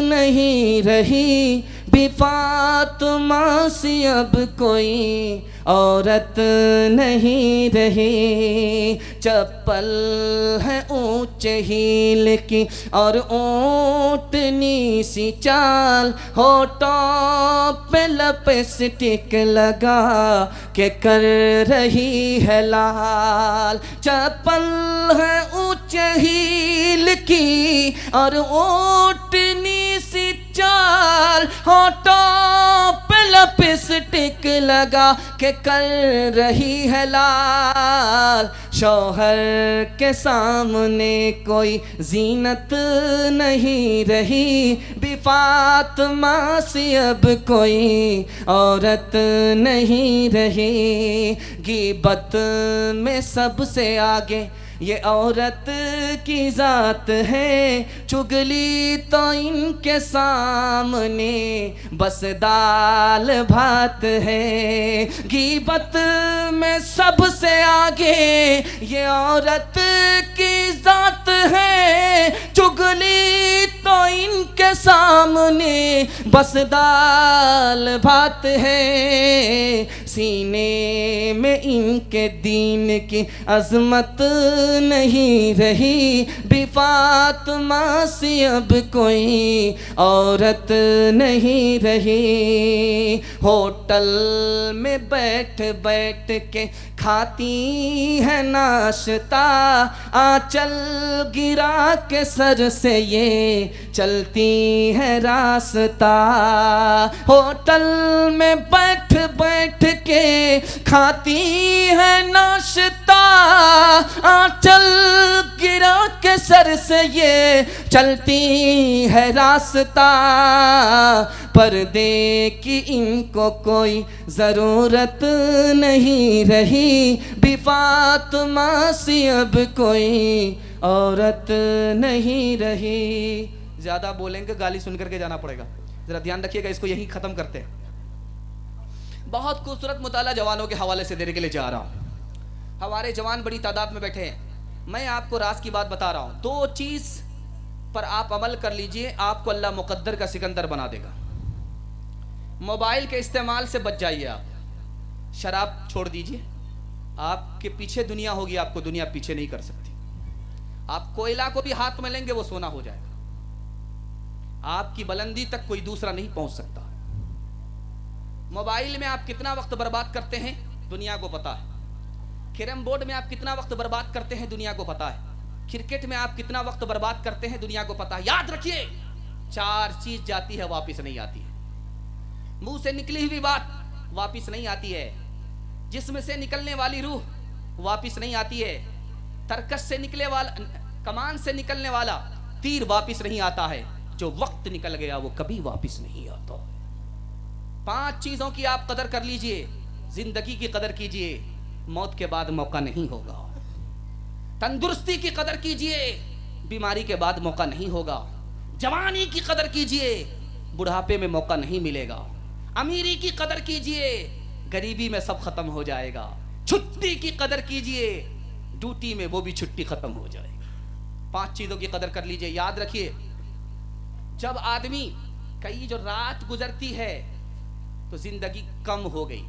نہیں رہی، بھی فاطمہ سی اب کوئی عورت نہیں رہی، چپل ہے اونچے ہیل کی اور اونٹنی سی چال، ہونٹوں پہ لپسٹک لگا کہ کر رہی ہے لال، چپل ہے اونچے ہیل کی اور اونٹنی سی چال، ہونٹوں پہ لپسٹک لگا کہ کر رہی ہے لال، شوہر کے سامنے کوئی زینت نہیں رہی، بھی فاطمہ سی اب کوئی عورت نہیں رہی، غیبت میں سب سے آگے یہ عورت کی ذات ہے، چگلی تو ان کے سامنے بس دال بھات ہے، غیبت میں سب سے آگے یہ عورت کی ذات ہے، چگلی تو ان کے سامنے بس دال بھات ہے، سینے میں ان کے دین کی عظمت نہیں رہی، بھی فاطمہ سی اب کوئی عورت نہیں رہی، ہوٹل میں بیٹھ بیٹھ کے کھاتی ہے ناشتہ، آنچل گرا کے سر سے یہ چلتی ہے راستہ، ہوٹل میں بیٹھ بیٹھ کے کھاتی ہے ناشتہ، آنچل گرا کے سر سے یہ چلتی ہے راستہ، پردے کی ان کو کوئی ضرورت نہیں رہی، بھی فاطمہ سی اب کوئی عورت نہیں رہی۔ زیادہ بولیں گے گالی سن کر کے جانا پڑے گا، ذرا دھیان رکھیے گا، اس کو یہیں ختم کرتے ہیں۔ بہت خوبصورت مطالعہ جوانوں کے حوالے سے دینے کے لیے جا رہا ہوں، ہمارے جوان بڑی تعداد میں بیٹھے ہیں، میں آپ کو راز کی بات بتا رہا ہوں، دو چیز پر آپ عمل کر لیجئے، آپ کو اللہ مقدر کا سکندر بنا دے گا۔ موبائل کے استعمال سے بچ جائیے، آپ شراب چھوڑ دیجئے، آپ کے پیچھے دنیا ہوگی، آپ کو دنیا پیچھے نہیں کر سکتی، آپ کوئلہ کو بھی ہاتھ میں لیں گے وہ سونا ہو جائے گا، آپ کی بلندی تک کوئی دوسرا نہیں پہنچ سکتا۔ موبائل میں آپ کتنا وقت برباد کرتے ہیں دنیا کو پتا ہے، کیرم بورڈ میں آپ کتنا وقت برباد کرتے ہیں دنیا کو پتا ہے، کرکٹ میں آپ کتنا وقت برباد کرتے ہیں دنیا کو پتا ہے۔ یاد رکھیے، چار چیز جاتی ہے واپس نہیں آتی ہے، منہ سے نکلی ہوئی بات واپس نہیں آتی ہے، جسم سے نکلنے والی روح واپس نہیں آتی ہے، ترکش سے نکلے والا، کمان سے نکلنے والا تیر واپس نہیں آتا ہے، جو وقت نکل گیا وہ کبھی واپس نہیں آتا ہے۔ 5 چیزوں کی آپ قدر کر لیجئے، زندگی کی قدر کیجئے، موت کے بعد موقع نہیں ہوگا، تندرستی کی قدر کیجئے، بیماری کے بعد موقع نہیں ہوگا، جوانی کی قدر کیجئے، بڑھاپے میں موقع نہیں ملے گا، امیری کی قدر کیجئے، غریبی میں سب ختم ہو جائے گا، چھٹی کی قدر کیجئے، ڈیوٹی میں وہ بھی چھٹی ختم ہو جائے گی۔ 5 چیزوں کی قدر کر لیجئے، یاد رکھیے، جب آدمی کئی جو رات گزرتی ہے تو زندگی کم ہو گئی،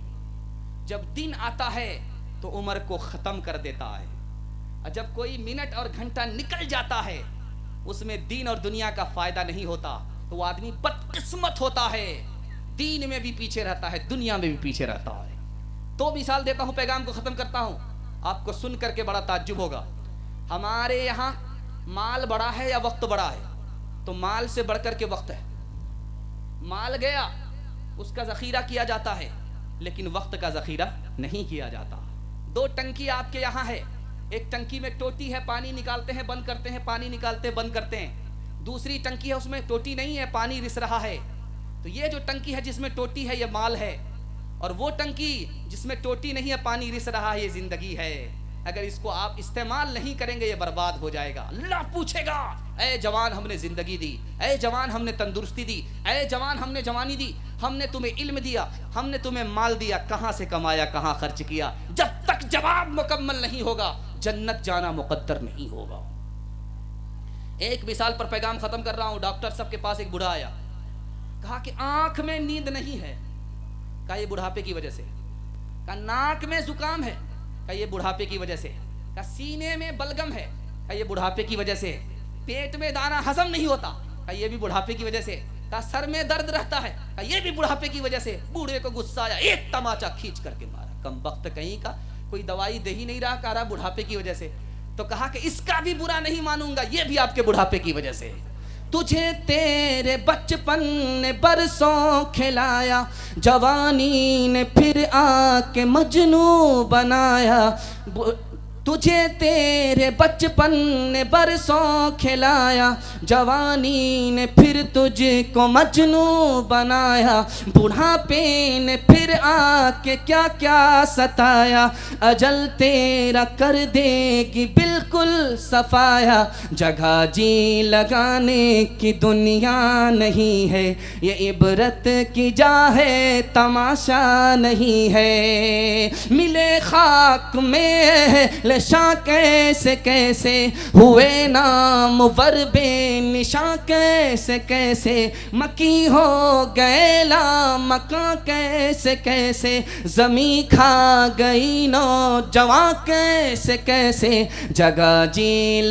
جب دن آتا ہے تو عمر کو ختم کر دیتا ہے، اور جب کوئی منٹ اور گھنٹہ نکل جاتا ہے اس میں دین اور دنیا کا فائدہ نہیں ہوتا تو وہ آدمی بدقسمت ہوتا ہے، دین میں بھی پیچھے رہتا ہے، دنیا میں بھی پیچھے رہتا ہے۔ تو مثال دیتا ہوں، پیغام کو ختم کرتا ہوں، آپ کو سن کر کے بڑا تعجب ہوگا، ہمارے یہاں مال بڑا ہے یا وقت بڑا ہے؟ تو مال سے بڑھ کر کے وقت ہے، مال گیا اس کا ذخیرہ کیا جاتا ہے لیکن وقت کا ذخیرہ نہیں کیا جاتا۔ 2 ٹنکی آپ کے یہاں ہے، ایک ٹنکی میں ٹوٹی ہے، پانی نکالتے ہیں بند کرتے ہیں، پانی نکالتے بند کرتے ہیں، دوسری ٹنکی ہے اس میں ٹوٹی نہیں ہے، پانی رس رہا ہے، تو یہ جو ٹنکی ہے جس میں ٹوٹی ہے یہ مال ہے، اور وہ ٹنکی جس میں ٹوٹی نہیں ہے پانی رس رہا ہے یہ زندگی ہے۔ اگر اس کو آپ استعمال نہیں کریں گے یہ برباد ہو جائے گا۔ اللہ پوچھے گا، اے جوان ہم نے زندگی دی، اے جوان ہم نے تندرستی دی، اے جوان ہم نے جوانی دی، ہم نے تمہیں علم دیا، ہم نے تمہیں مال دیا، کہاں سے کمایا، کہاں خرچ کیا؟ جب تک جواب مکمل نہیں ہوگا جنت جانا مقدر نہیں ہوگا۔ ایک مثال پر پیغام ختم کر رہا ہوں، ڈاکٹر صاحب کے پاس ایک بوڑھا آیا، کہا کہ آنکھ میں نیند نہیں ہے، کہا یہ بڑھاپے کی وجہ سے، کہا ناک میں زکام ہے، کہا یہ بڑھاپے کی وجہ سے، کہا سینے میں بلغم ہے، کہا یہ بڑھاپے کی وجہ سے، پیٹ میں دانہ ہضم نہیں ہوتا، کہا یہ بھی بڑھاپے کی وجہ سے، کہا سر میں درد رہتا ہے، کہا یہ بھی بڑھاپے کی وجہ سے۔ بوڑھے کو غصہ آیا، ایک تماچا کھینچ کر کے مارا، کم بخت کہیں کا، کوئی دوائی دے ہی نہیں رہا، کہا رہا بڑھاپے کی وجہ سے۔ تو کہا کہ اس کا بھی برا نہیں مانوں گا، یہ بھی آپ کے بڑھاپے کی وجہ سے۔ تجھے تیرے بچپن نے برسوں کھلایا، جوانی نے پھر آ کے مجنوں بنایا، تجھے تیرے بچپن نے برسوں کھلایا، جوانی نے پھر تجھ کو مجنوں بنایا، بڑھاپے نے پھر آ کے کیا کیا ستایا، اجل تیرا کر دے گی بالکل صفایا، جگہ جی لگانے کی دنیا نہیں ہے، یہ عبرت کی جا ہے تماشا نہیں ہے، ملے خاک میں شاں کیسے کیسے ہوئے نام ور بے نشاں کیسے کیسے، مکی ہو گئے لامکاں کیسے کیسے، زمیں کھا گئی نوجواں کیسے کیسے، جگہ جی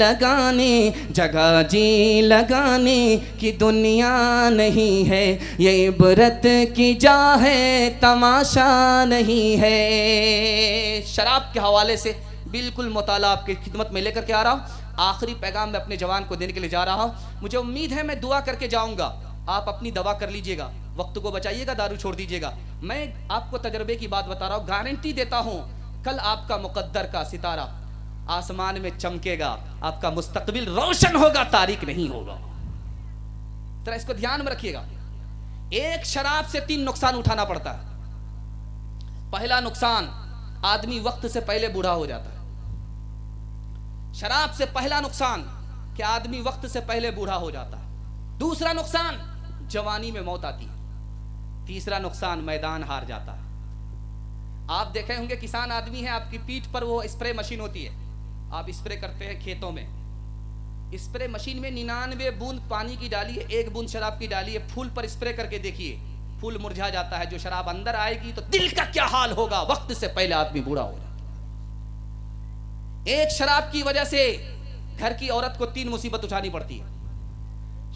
لگانے کی دنیا نہیں ہے، یہ عبرت کی جا ہے تماشا نہیں ہے۔ شراب کے حوالے سے بالکل مطالعہ آپ کی خدمت میں لے کر کے آ رہا ہوں، آخری پیغام میں اپنے جوان کو دینے کے لیے جا رہا ہوں۔ مجھے امید ہے میں دعا کر کے جاؤں گا، آپ اپنی دوا کر لیجئے گا، وقت کو بچائیے گا، دارو چھوڑ دیجئے گا۔ میں آپ کو تجربے کی بات بتا رہا ہوں، گارنٹی دیتا ہوں کل آپ کا مقدر کا ستارہ آسمان میں چمکے گا، آپ کا مستقبل روشن ہوگا، تاریک نہیں ہوگا۔ ذرا اس کو دھیان میں رکھیے گا۔ ایک شراب سے 3 نقصان اٹھانا پڑتا ہے۔ پہلا نقصان، آدمی وقت سے پہلے بوڑھا ہو جاتا ہے۔ شراب سے پہلا نقصان کہ آدمی وقت سے پہلے بوڑھا ہو جاتا ہے۔ دوسرا نقصان، جوانی میں موت آتی ہے۔ تیسرا نقصان، میدان ہار جاتا ہے۔ آپ دیکھے ہوں گے کسان آدمی ہے، آپ کی پیٹھ پر وہ اسپرے مشین ہوتی ہے، آپ اسپرے کرتے ہیں کھیتوں میں، اسپرے مشین میں 99 بوند پانی کی ڈالیے، 1 بوند شراب کی ڈالیے، پھول پر اسپرے کر کے دیکھیے، پھول مرجھا جاتا ہے۔ جو شراب اندر آئے گی تو دل کا کیا حال ہوگا، وقت سے پہلے آدمی بوڑھا ہو جاتا ہے۔ ایک شراب کی وجہ سے گھر کی عورت کو 3 مصیبت اٹھانی پڑتی ہے۔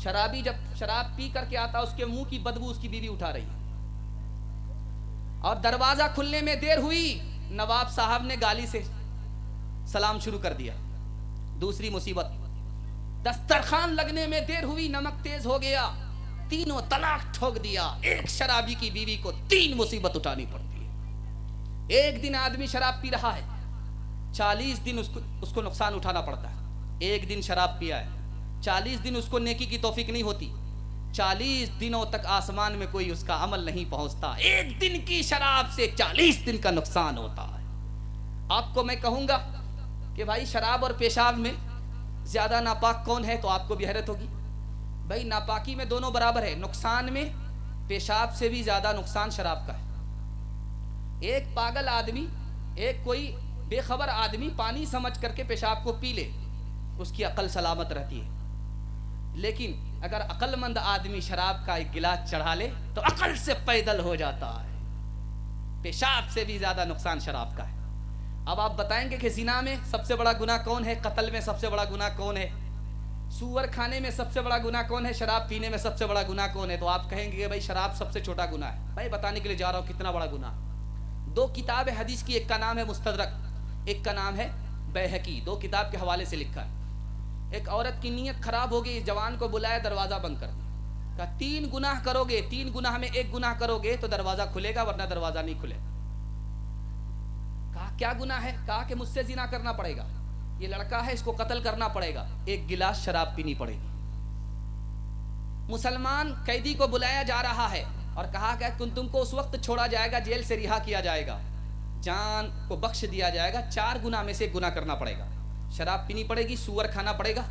شرابی جب شراب پی کر کے آتا، اس کے منہ کی بدبو اس کی بیوی اٹھا رہی ہے، اور دروازہ کھلنے میں دیر ہوئی، نواب صاحب نے گالی سے سلام شروع کر دیا۔ دوسری مصیبت، دسترخوان لگنے میں دیر ہوئی، نمک تیز ہو گیا، تینوں طلاق ٹھوک دیا۔ ایک شرابی کی بیوی کو 3 مصیبت اٹھانی پڑتی ہے۔ ایک دن آدمی شراب پی رہا ہے، 40 دن اس کو نقصان اٹھانا پڑتا ہے۔ ایک دن شراب پیا ہے، 40 دن اس کو نیکی کی توفیق نہیں ہوتی، 40 دنوں تک آسمان میں کوئی اس کا عمل نہیں پہنچتا۔ ایک دن کی شراب سے 40 دن کا نقصان ہوتا ہے۔ آپ کو میں کہوں گا کہ بھائی شراب اور پیشاب میں زیادہ ناپاک کون ہے، تو آپ کو بھی حیرت ہوگی۔ بھائی ناپاکی میں دونوں برابر ہے، نقصان میں پیشاب سے بھی زیادہ نقصان شراب کا ہے۔ ایک پاگل آدمی، ایک کوئی بے خبر آدمی پانی سمجھ کر کے پیشاب کو پی لے، اس کی عقل سلامت رہتی ہے، لیکن اگر عقل مند آدمی شراب کا ایک گلاس چڑھا لے تو عقل سے پیدل ہو جاتا ہے۔ پیشاب سے بھی زیادہ نقصان شراب کا ہے۔ اب آپ بتائیں گے کہ زنا میں سب سے بڑا گناہ کون ہے، قتل میں سب سے بڑا گناہ کون ہے، سور کھانے میں سب سے بڑا گناہ کون ہے، شراب پینے میں سب سے بڑا گناہ کون ہے، تو آپ کہیں گے کہ بھائی شراب سب سے چھوٹا گناہ ہے۔ بھائی بتانے کے لیے جا رہا ہوں کتنا بڑا گناہ۔ 2 کتاب حدیث کی، ایک کا نام ہے مستدرک، ایک کا نام ہے بیہقی، 2 کتاب کے حوالے سے لکھا ہے۔ ایک عورت کی نیت خراب ہو گئی، جوان کو بلایا، دروازہ بند کر دیا، کہا 3 گناہ کرو گے، 3 گناہ میں 1 گناہ کرو گے تو دروازہ کھلے گا، ورنہ دروازہ نہیں کھلے۔ کہا کیا گناہ ہے، کہا کہ مجھ سے زنا کرنا پڑے گا، یہ لڑکا ہے اس کو قتل کرنا پڑے گا، 1 گلاس شراب پینی پڑے گی۔ مسلمان قیدی کو بلایا جا رہا ہے اور کہا کہ تم کو اس وقت چھوڑا جائے گا، جیل سے رہا کیا جائے گا، جان کو بخش دیا جائے گا، 4 گناہ میں سے 1 گناہ کرنا پڑے گا، شراب پینی پڑے گی، سور کھانا پڑے گا،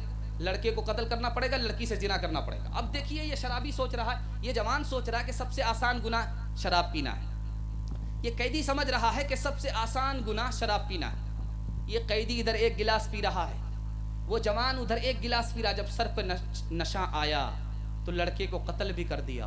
لڑکے کو قتل کرنا پڑے گا، لڑکی سے زنا کرنا پڑے گا۔ اب دیکھیے یہ شرابی سوچ رہا ہے، یہ جوان سوچ رہا ہے کہ سب سے آسان گناہ شراب پینا ہے، یہ قیدی سمجھ رہا ہے کہ سب سے آسان گناہ شراب پینا ہے۔ یہ قیدی ادھر 1 گلاس پی رہا ہے، وہ جوان ادھر 1 گلاس پی رہا، جب سر پہ نشہ آیا تو لڑکے کو قتل بھی کر دیا،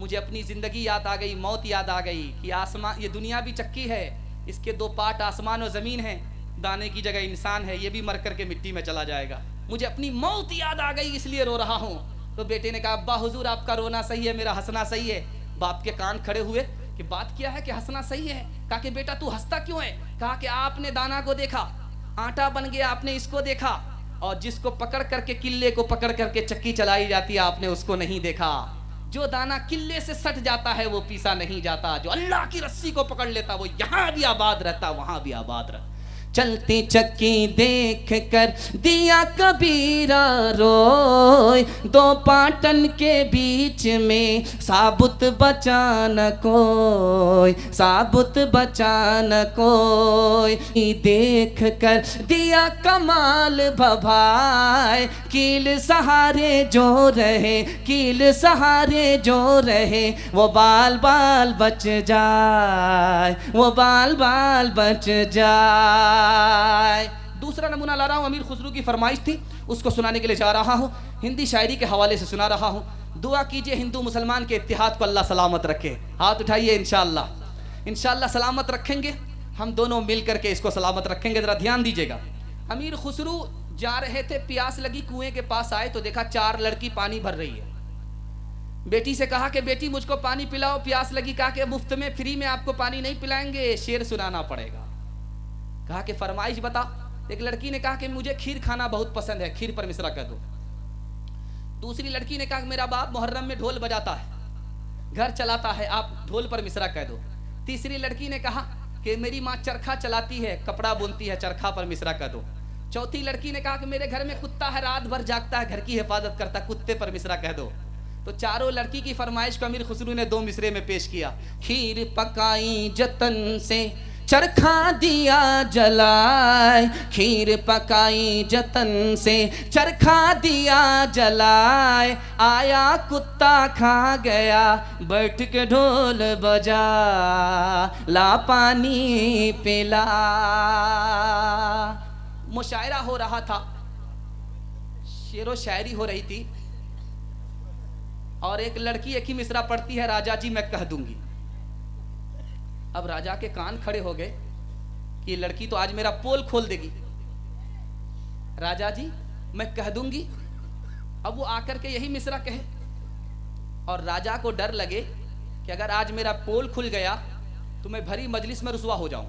مجھے اپنی زندگی یاد آ گئی، موت یاد آ گئی کہ آسمان، یہ دنیا بھی چکی ہے، اس کے 2 پارٹ آسمان و زمین ہیں، دانے کی جگہ انسان ہے، یہ بھی مر کر کے مٹی میں چلا جائے گا، مجھے اپنی موت یاد آ گئی اس لیے رو رہا ہوں۔ تو بیٹے نے کہا ابا حضور آپ کا رونا صحیح ہے، میرا ہنسنا صحیح ہے۔ باپ کے کان کھڑے ہوئے کہ بات کیا ہے کہ ہنسنا صحیح ہے؟ کہا کہ بیٹا تو ہنستا کیوں ہے؟ کہا کہ آپ نے دانا کو دیکھا، آٹا بن گیا، آپ نے اس کو دیکھا، اور جس کو پکڑ کر کے، قلے کو پکڑ کر کے چکی چلائی جاتی ہے، آپ نے اس کو نہیں دیکھا۔ جو دانا قلے سے سٹ جاتا ہے وہ پیسا نہیں جاتا، جو اللہ کی رسی کو پکڑ لیتا وہ یہاں بھی آباد رہتا، وہاں بھی آباد رہتا۔ چلتی چکی دیکھ کر دیا کبیرہ روئے، 2 پاٹن کے بیچ میں ثابت بچا نہ کوئی، ثابت بچا نہ کوئی، دیکھ کر دیا کمال بھائے، کیل سہارے جو رہے، کیل سہارے جو رہے، وہ بال بال بچ جائے، وہ بال بال بچ جائے۔ دوسرا نمونہ لا رہا ہوں، امیر خسرو کی فرمائش تھی، اس کو سنانے کے لیے جا رہا ہوں، ہندی شاعری کے حوالے سے سنا رہا ہوں۔ دعا کیجئے ہندو مسلمان کے اتحاد کو اللہ سلامت رکھے، ہاتھ اٹھائیے، انشاءاللہ انشاءاللہ سلامت رکھیں گے، ہم دونوں مل کر کے اس کو سلامت رکھیں گے۔ ذرا دھیان دیجئے گا، امیر خسرو جا رہے تھے، پیاس لگی، کنویں کے پاس آئے تو دیکھا 4 لڑکی پانی بھر رہی ہے۔ بیٹی سے کہا کہ بیٹی مجھ کو پانی پلاؤ، پیاس لگی۔ کہا کہ مفت میں، فری میں آپ کو پانی نہیں پلائیں گے، شعر سنانا پڑے گا۔ کہا کہ فرمائش بتا۔ ایک لڑکی نے کہا کہ مجھے کھیر کھانا بہت پسند ہے، کھیر پر مصرع کہہ دو۔ دوسری لڑکی نے کہا کہ میرا باپ محرم میں ڈھول بجاتا ہے، گھر چلاتا ہے، آپ ڈھول پر مصرع کہہ دو۔ تیسری لڑکی نے کہا کہ میری ماں چرخا چلاتی ہے، کپڑا بنتی ہے، چرخا پر مصرع کہہ دو۔ چوتھی لڑکی نے کہا کہ میرے گھر میں کتا ہے، رات بھر جاگتا ہے، گھر کی حفاظت کرتا ہے، کتے پر مصرع کہہ دو۔ تو چاروں لڑکی کی فرمائش کو امیر خسرو نے 2 مصرے میں پیش کیا۔ کھیر پکائی جتن سے چرخا دیا جلائے، کھیر پکائی جتن سے چرخا دیا جلائے، آیا کتا کھا گیا بیٹھ کے ڈھول بجا، لا پانی پلا۔ مشاعرہ ہو رہا تھا، شعر و شاعری ہو رہی تھی، اور ایک لڑکی ایک ہی مصرع پڑھتی ہے، راجا جی میں کہہ دوں گی۔ اب راجا کے کان کھڑے ہو گئے کہ یہ لڑکی تو آج میرا پول کھول دے گی۔ راجا جی میں کہہ دوں گی، اب وہ آ کر کے یہی مصرع کہے، اور راجا کو ڈر لگے کہ اگر آج میرا پول کھل گیا تو میں بھری مجلس میں رسوا ہو جاؤں۔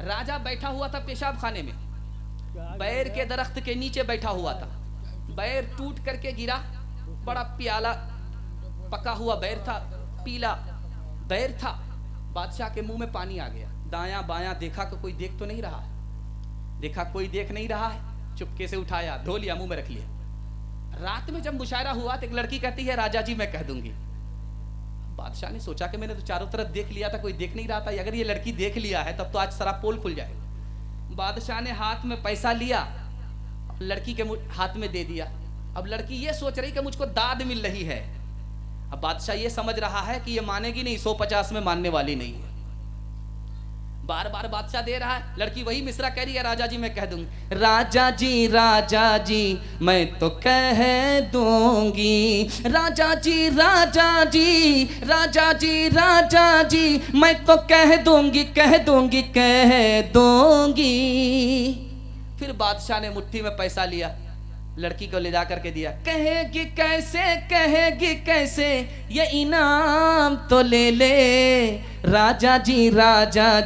راجا بیٹھا ہوا تھا پیشاب خانے میں، بیر کے درخت کے نیچے بیٹھا ہوا تھا، بیر ٹوٹ کر کے گرا، بڑا پیالہ پکا ہوا بیر تھا، پیلا بیر تھا۔ بادشاہ کے منہ میں پانی آ گیا، دایاں بایاں دیکھا کہ کوئی دیکھ تو نہیں رہا ہے، دیکھا کوئی دیکھ نہیں رہا ہے، چپکے سے اٹھایا، دھو لیا، منہ میں رکھ لیا۔ رات میں جب مشاعرہ ہوا تو ایک لڑکی کہتی ہے راجا جی میں کہہ دوں گی۔ بادشاہ نے سوچا کہ میں نے تو چاروں طرف دیکھ لیا تھا، کوئی دیکھ نہیں رہا تھا، اگر یہ لڑکی دیکھ لیا ہے تب تو آج سارا پول کھل جائے۔ بادشاہ نے ہاتھ میں پیسہ لیا، لڑکی کے ہاتھ میں دے دیا۔ اب لڑکی یہ سوچ رہی کہ مجھ کو داد مل رہی ہے۔ اب بادشاہ یہ سمجھ رہا ہے کہ یہ مانے گی نہیں، 150 میں ماننے والی نہیں ہے۔ بار بار بادشاہ دے رہا ہے، لڑکی وہی مصرع کہہ رہی ہے، راجا جی میں کہہ دوں گی، راجا جی میں تو کہہ دوں گی، راجا جی میں تو کہہ دوں گی۔ پھر بادشاہ نے مٹھی میں پیسہ لیا، لڑکی کو لے جا کر کے دیا۔ کہے گی کیسے یہ انعام تو لے لے، راجا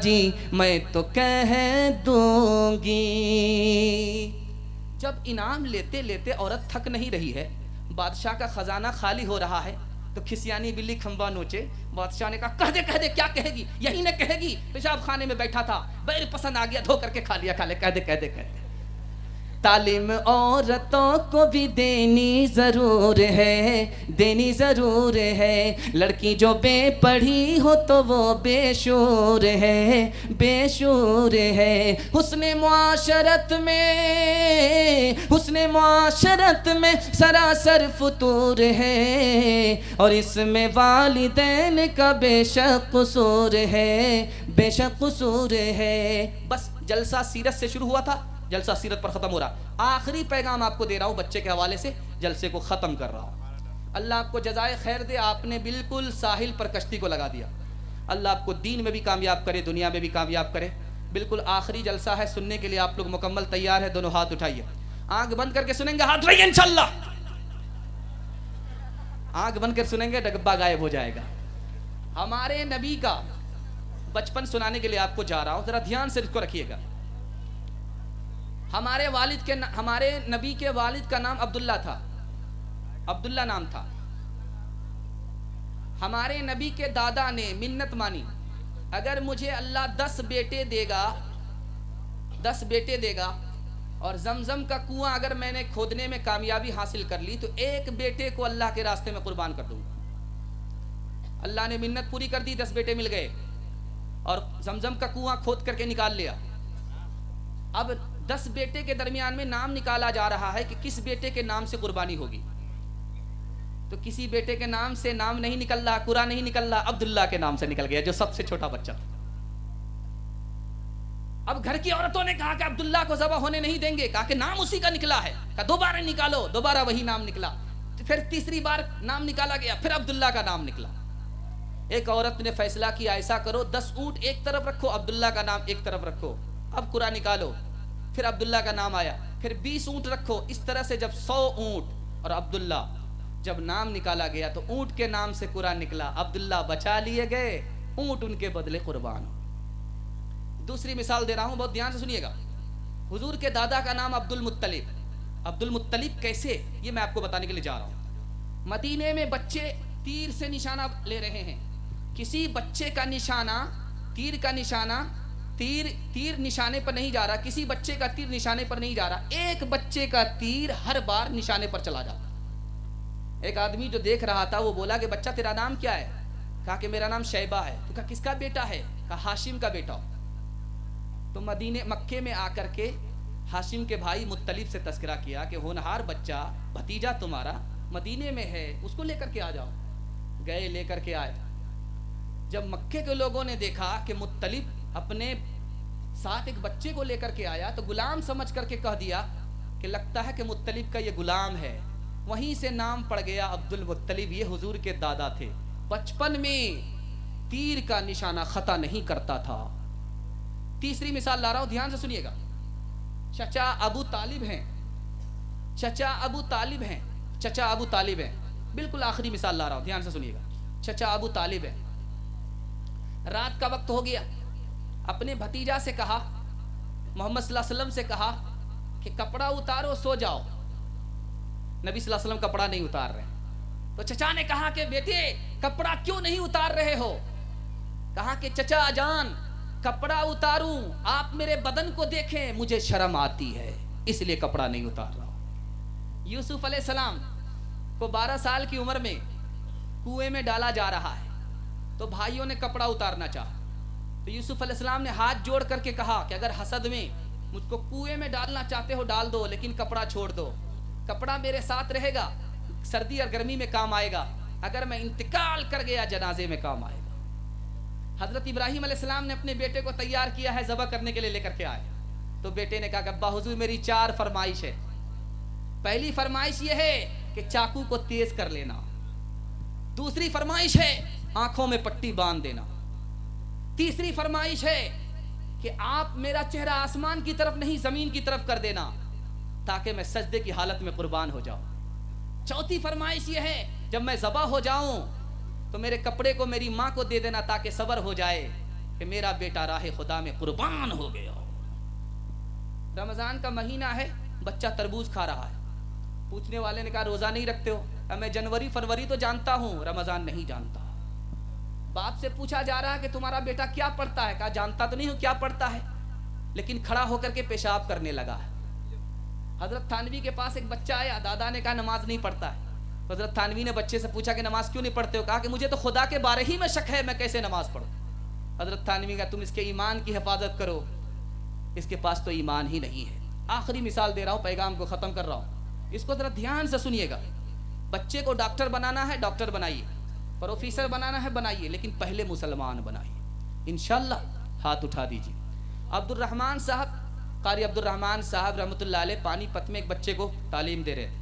جی میں تو کہہ دوں گی۔ جب انعام لیتے لیتے عورت تھک نہیں رہی ہے، بادشاہ کا خزانہ خالی ہو رہا ہے، تو کھسیانی بلی کھمبا نوچے۔ بادشاہ نے کہا کہہ دے کیا کہے گی، یہی نہ کہے گی، پیشاب خانے میں بیٹھا تھا، بیر پسند آ گیا، دھو کر کے کھا لیا، کہہ دے۔ تعلیم عورتوں کو بھی دینی ضرور ہے، لڑکی جو بے پڑھی ہو تو وہ بے شعور ہے، حسن معاشرت میں سراسر فطور ہے، اور اس میں والدین کا بے شک قصور ہے۔ بس جلسہ سیرت سے شروع ہوا تھا، جلسہ سیرت پر ختم ہو رہا۔ آخری پیغام آپ کو دے رہا ہوں بچے کے حوالے سے، جلسے کو ختم کر رہا ہوں۔ اللہ آپ کو جزائے خیر دے، آپ نے بالکل ساحل پر کشتی کو لگا دیا. اللہ آپ کو دین میں بھی کامیاب کرے، دنیا میں بھی کامیاب کرے. بالکل آخری جلسہ ہے، سننے کے لیے آپ لوگ مکمل تیار ہے؟ دونوں ہاتھ اٹھائیے. آنکھ بند کر کے سنیں گے، ہاتھ اٹھائیے انشاءاللہ. آنکھ بند کر سنیں گے، ڈگبا غائب ہو جائے گا. ہمارے نبی کا بچپن سنانے کے لیے آپ کو جا رہا ہوں، ذرا دھیان سے اس کو رکھیے گا. ہمارے نبی کے والد کا نام عبداللہ تھا، عبداللہ نام تھا. ہمارے نبی کے دادا نے منت مانی، اگر مجھے اللہ 10 بیٹے دے گا، 10 بیٹے دے گا، اور زمزم کا کنواں اگر میں نے کھودنے میں کامیابی حاصل کر لی تو ایک بیٹے کو اللہ کے راستے میں قربان کر دوں گا. اللہ نے منت پوری کر دی، 10 بیٹے مل گئے اور زمزم کا کنواں کھود کر کے نکال لیا. اب 10 بیٹے کے درمیان میں نام نکالا جا رہا ہے کہ کس بیٹے کے نام سے قربانی ہوگی. تو کسی بیٹے کے نام سے نام نہیں نکل رہا، قرآن نہیں نکل رہا، عبداللہ کے نام سے نکل گیا جو سب سے چھوٹا بچہ تھا. اب گھر کی عورتوں نے کہا کہ عبداللہ کو ذبح ہونے نہیں دیں گے، کہا کہ نام اسی کا نکلا ہے. کہا دوبارہ نکالو، دوبارہ وہی نام نکلا. پھر تیسری بار نام نکالا گیا، پھر عبداللہ کا نام نکلا. ایک عورت نے فیصلہ کیا ایسا کرو 10 اونٹ ایک طرف رکھو، عبداللہ کا نام ایک طرف رکھو. اب قرآن نکالو، پھر عبداللہ کا نام آیا. پھر 20 اونٹ رکھو. اس طرح سے جب 100 اونٹ اور عبداللہ، جب نام نکالا گیا تو اونٹ کے نام سے قرآن نکلا. عبداللہ بچا لیے گئے، اونٹ ان کے بدلے قربان. دوسری مثال دے رہا ہوں، بہت دھیان سے سنیے گا. حضور کے دادا کا نام عبد المطلب. عبد المطلب کیسے، یہ میں آپ کو بتانے کے لیے جا رہا ہوں. مدینے میں بچے تیر سے نشانہ لے رہے ہیں. کسی بچے کا نشانہ، تیر کا نشانہ، تیر نشانے پر نہیں جا رہا. کسی بچے کا تیر نشانے پر نہیں جا رہا. ایک بچے کا تیر ہر بار نشانے پر چلا جاتا. ایک آدمی جو دیکھ رہا تھا وہ بولا کہ بچہ تیرا نام کیا ہے؟ کہا کہ میرا نام شیبہ ہے. تو کہا کس کا بیٹا ہے؟ کہا ہاشم کا بیٹا. تو مکے میں آ کر کے ہاشم کے بھائی مطلب سے تذکرہ کیا کہ ہونہار بچہ بھتیجا تمہارا مدینے میں ہے، اس کو لے کر کے آ جاؤ. گئے، لے کر کے آئے. جب مکے کے لوگوں نے دیکھا کہ مطلب اپنے ساتھ ایک بچے کو لے کر کے آیا تو غلام سمجھ کر کے کہہ دیا کہ لگتا ہے کہ مطلب کا یہ غلام ہے. وہیں سے نام پڑ گیا عبد المطلب. یہ حضور کے دادا تھے. بچپن میں تیر کا نشانہ خطا نہیں کرتا تھا. تیسری مثال لا رہا ہوں، دھیان سے سنیے گا. چچا ابو طالب ہیں، چچا ابو طالب ہیں، چچا ابو طالب ہیں. بالکل آخری مثال لا رہا ہوں، دھیان سے سنیے گا. چچا ابو طالب ہیں. رات کا وقت ہو گیا. اپنے بھتیجا سے کہا، محمد صلی اللہ علیہ وسلم سے کہا کہ کپڑا اتارو، سو جاؤ. نبی صلی اللہ علیہ وسلم کپڑا نہیں اتار رہے. تو چچا نے کہا کہ بیٹے کپڑا کیوں نہیں اتار رہے ہو؟ کہا کہ چچا جان کپڑا اتاروں، آپ میرے بدن کو دیکھیں، مجھے شرم آتی ہے، اس لیے کپڑا نہیں اتار رہا ہوں. یوسف علیہ السلام کو 12 سال کی عمر میں کنویں میں ڈالا جا رہا ہے. تو بھائیوں نے کپڑا اتارنا چاہا. تو یوسف علیہ السلام نے ہاتھ جوڑ کر کے کہا کہ اگر حسد میں مجھ کو کنویں میں ڈالنا چاہتے ہو ڈال دو، لیکن کپڑا چھوڑ دو. کپڑا میرے ساتھ رہے گا، سردی اور گرمی میں کام آئے گا، اگر میں انتقال کر گیا جنازے میں کام آئے گا. حضرت ابراہیم علیہ السلام نے اپنے بیٹے کو تیار کیا ہے، ذبح کرنے کے لیے لے کر کے آئے. تو بیٹے نے کہا کہ ابا حضور میری 4 فرمائش ہے. پہلی فرمائش یہ ہے کہ چاقو کو تیز کر لینا. دوسری فرمائش ہے آنکھوں میں پٹی باندھ دینا. تیسری فرمائش ہے کہ آپ میرا چہرہ آسمان کی طرف نہیں زمین کی طرف کر دینا تاکہ میں سجدے کی حالت میں قربان ہو جاؤں. چوتھی فرمائش یہ ہے جب میں ذبح ہو جاؤں تو میرے کپڑے کو میری ماں کو دے دینا تاکہ صبر ہو جائے کہ میرا بیٹا راہ خدا میں قربان ہو گیا. رمضان کا مہینہ ہے، بچہ تربوز کھا رہا ہے. پوچھنے والے نے کہا روزہ نہیں رکھتے ہو؟ میں جنوری فروری تو جانتا ہوں، رمضان نہیں جانتا. باپ سے پوچھا جا رہا ہے کہ تمہارا بیٹا کیا پڑھتا ہے؟ کہا جانتا تو نہیں ہوں کیا پڑھتا ہے، لیکن کھڑا ہو کر کے پیشاب کرنے لگا ہے. حضرت تھانوی کے پاس ایک بچہ آیا، دادا نے کہا نماز نہیں پڑھتا ہے. حضرت تھانوی نے بچے سے پوچھا کہ نماز کیوں نہیں پڑھتے ہو؟ کہا کہ مجھے تو خدا کے بارے ہی میں شک ہے، میں کیسے نماز پڑھوں. حضرت تھانوی کہا تم اس کے ایمان کی حفاظت کرو، اس کے پاس تو ایمان ہی نہیں ہے. آخری مثال دے رہا ہوں، پیغام کو ختم کر رہا ہوں، اس کو ذرا دھیان سے سنیے گا. بچے کو ڈاکٹر بنانا ہے ڈاکٹر بنائیے، پروفیسر بنانا ہے بنائیے، لیکن پہلے مسلمان بنائیے انشاءاللہ. ہاتھ اٹھا دیجیے. عبد الرحمن صاحب، قاری عبد الرحمن صاحب رحمۃ اللہ علیہ پانی پت میں ایک بچے کو تعلیم دے رہے تھے.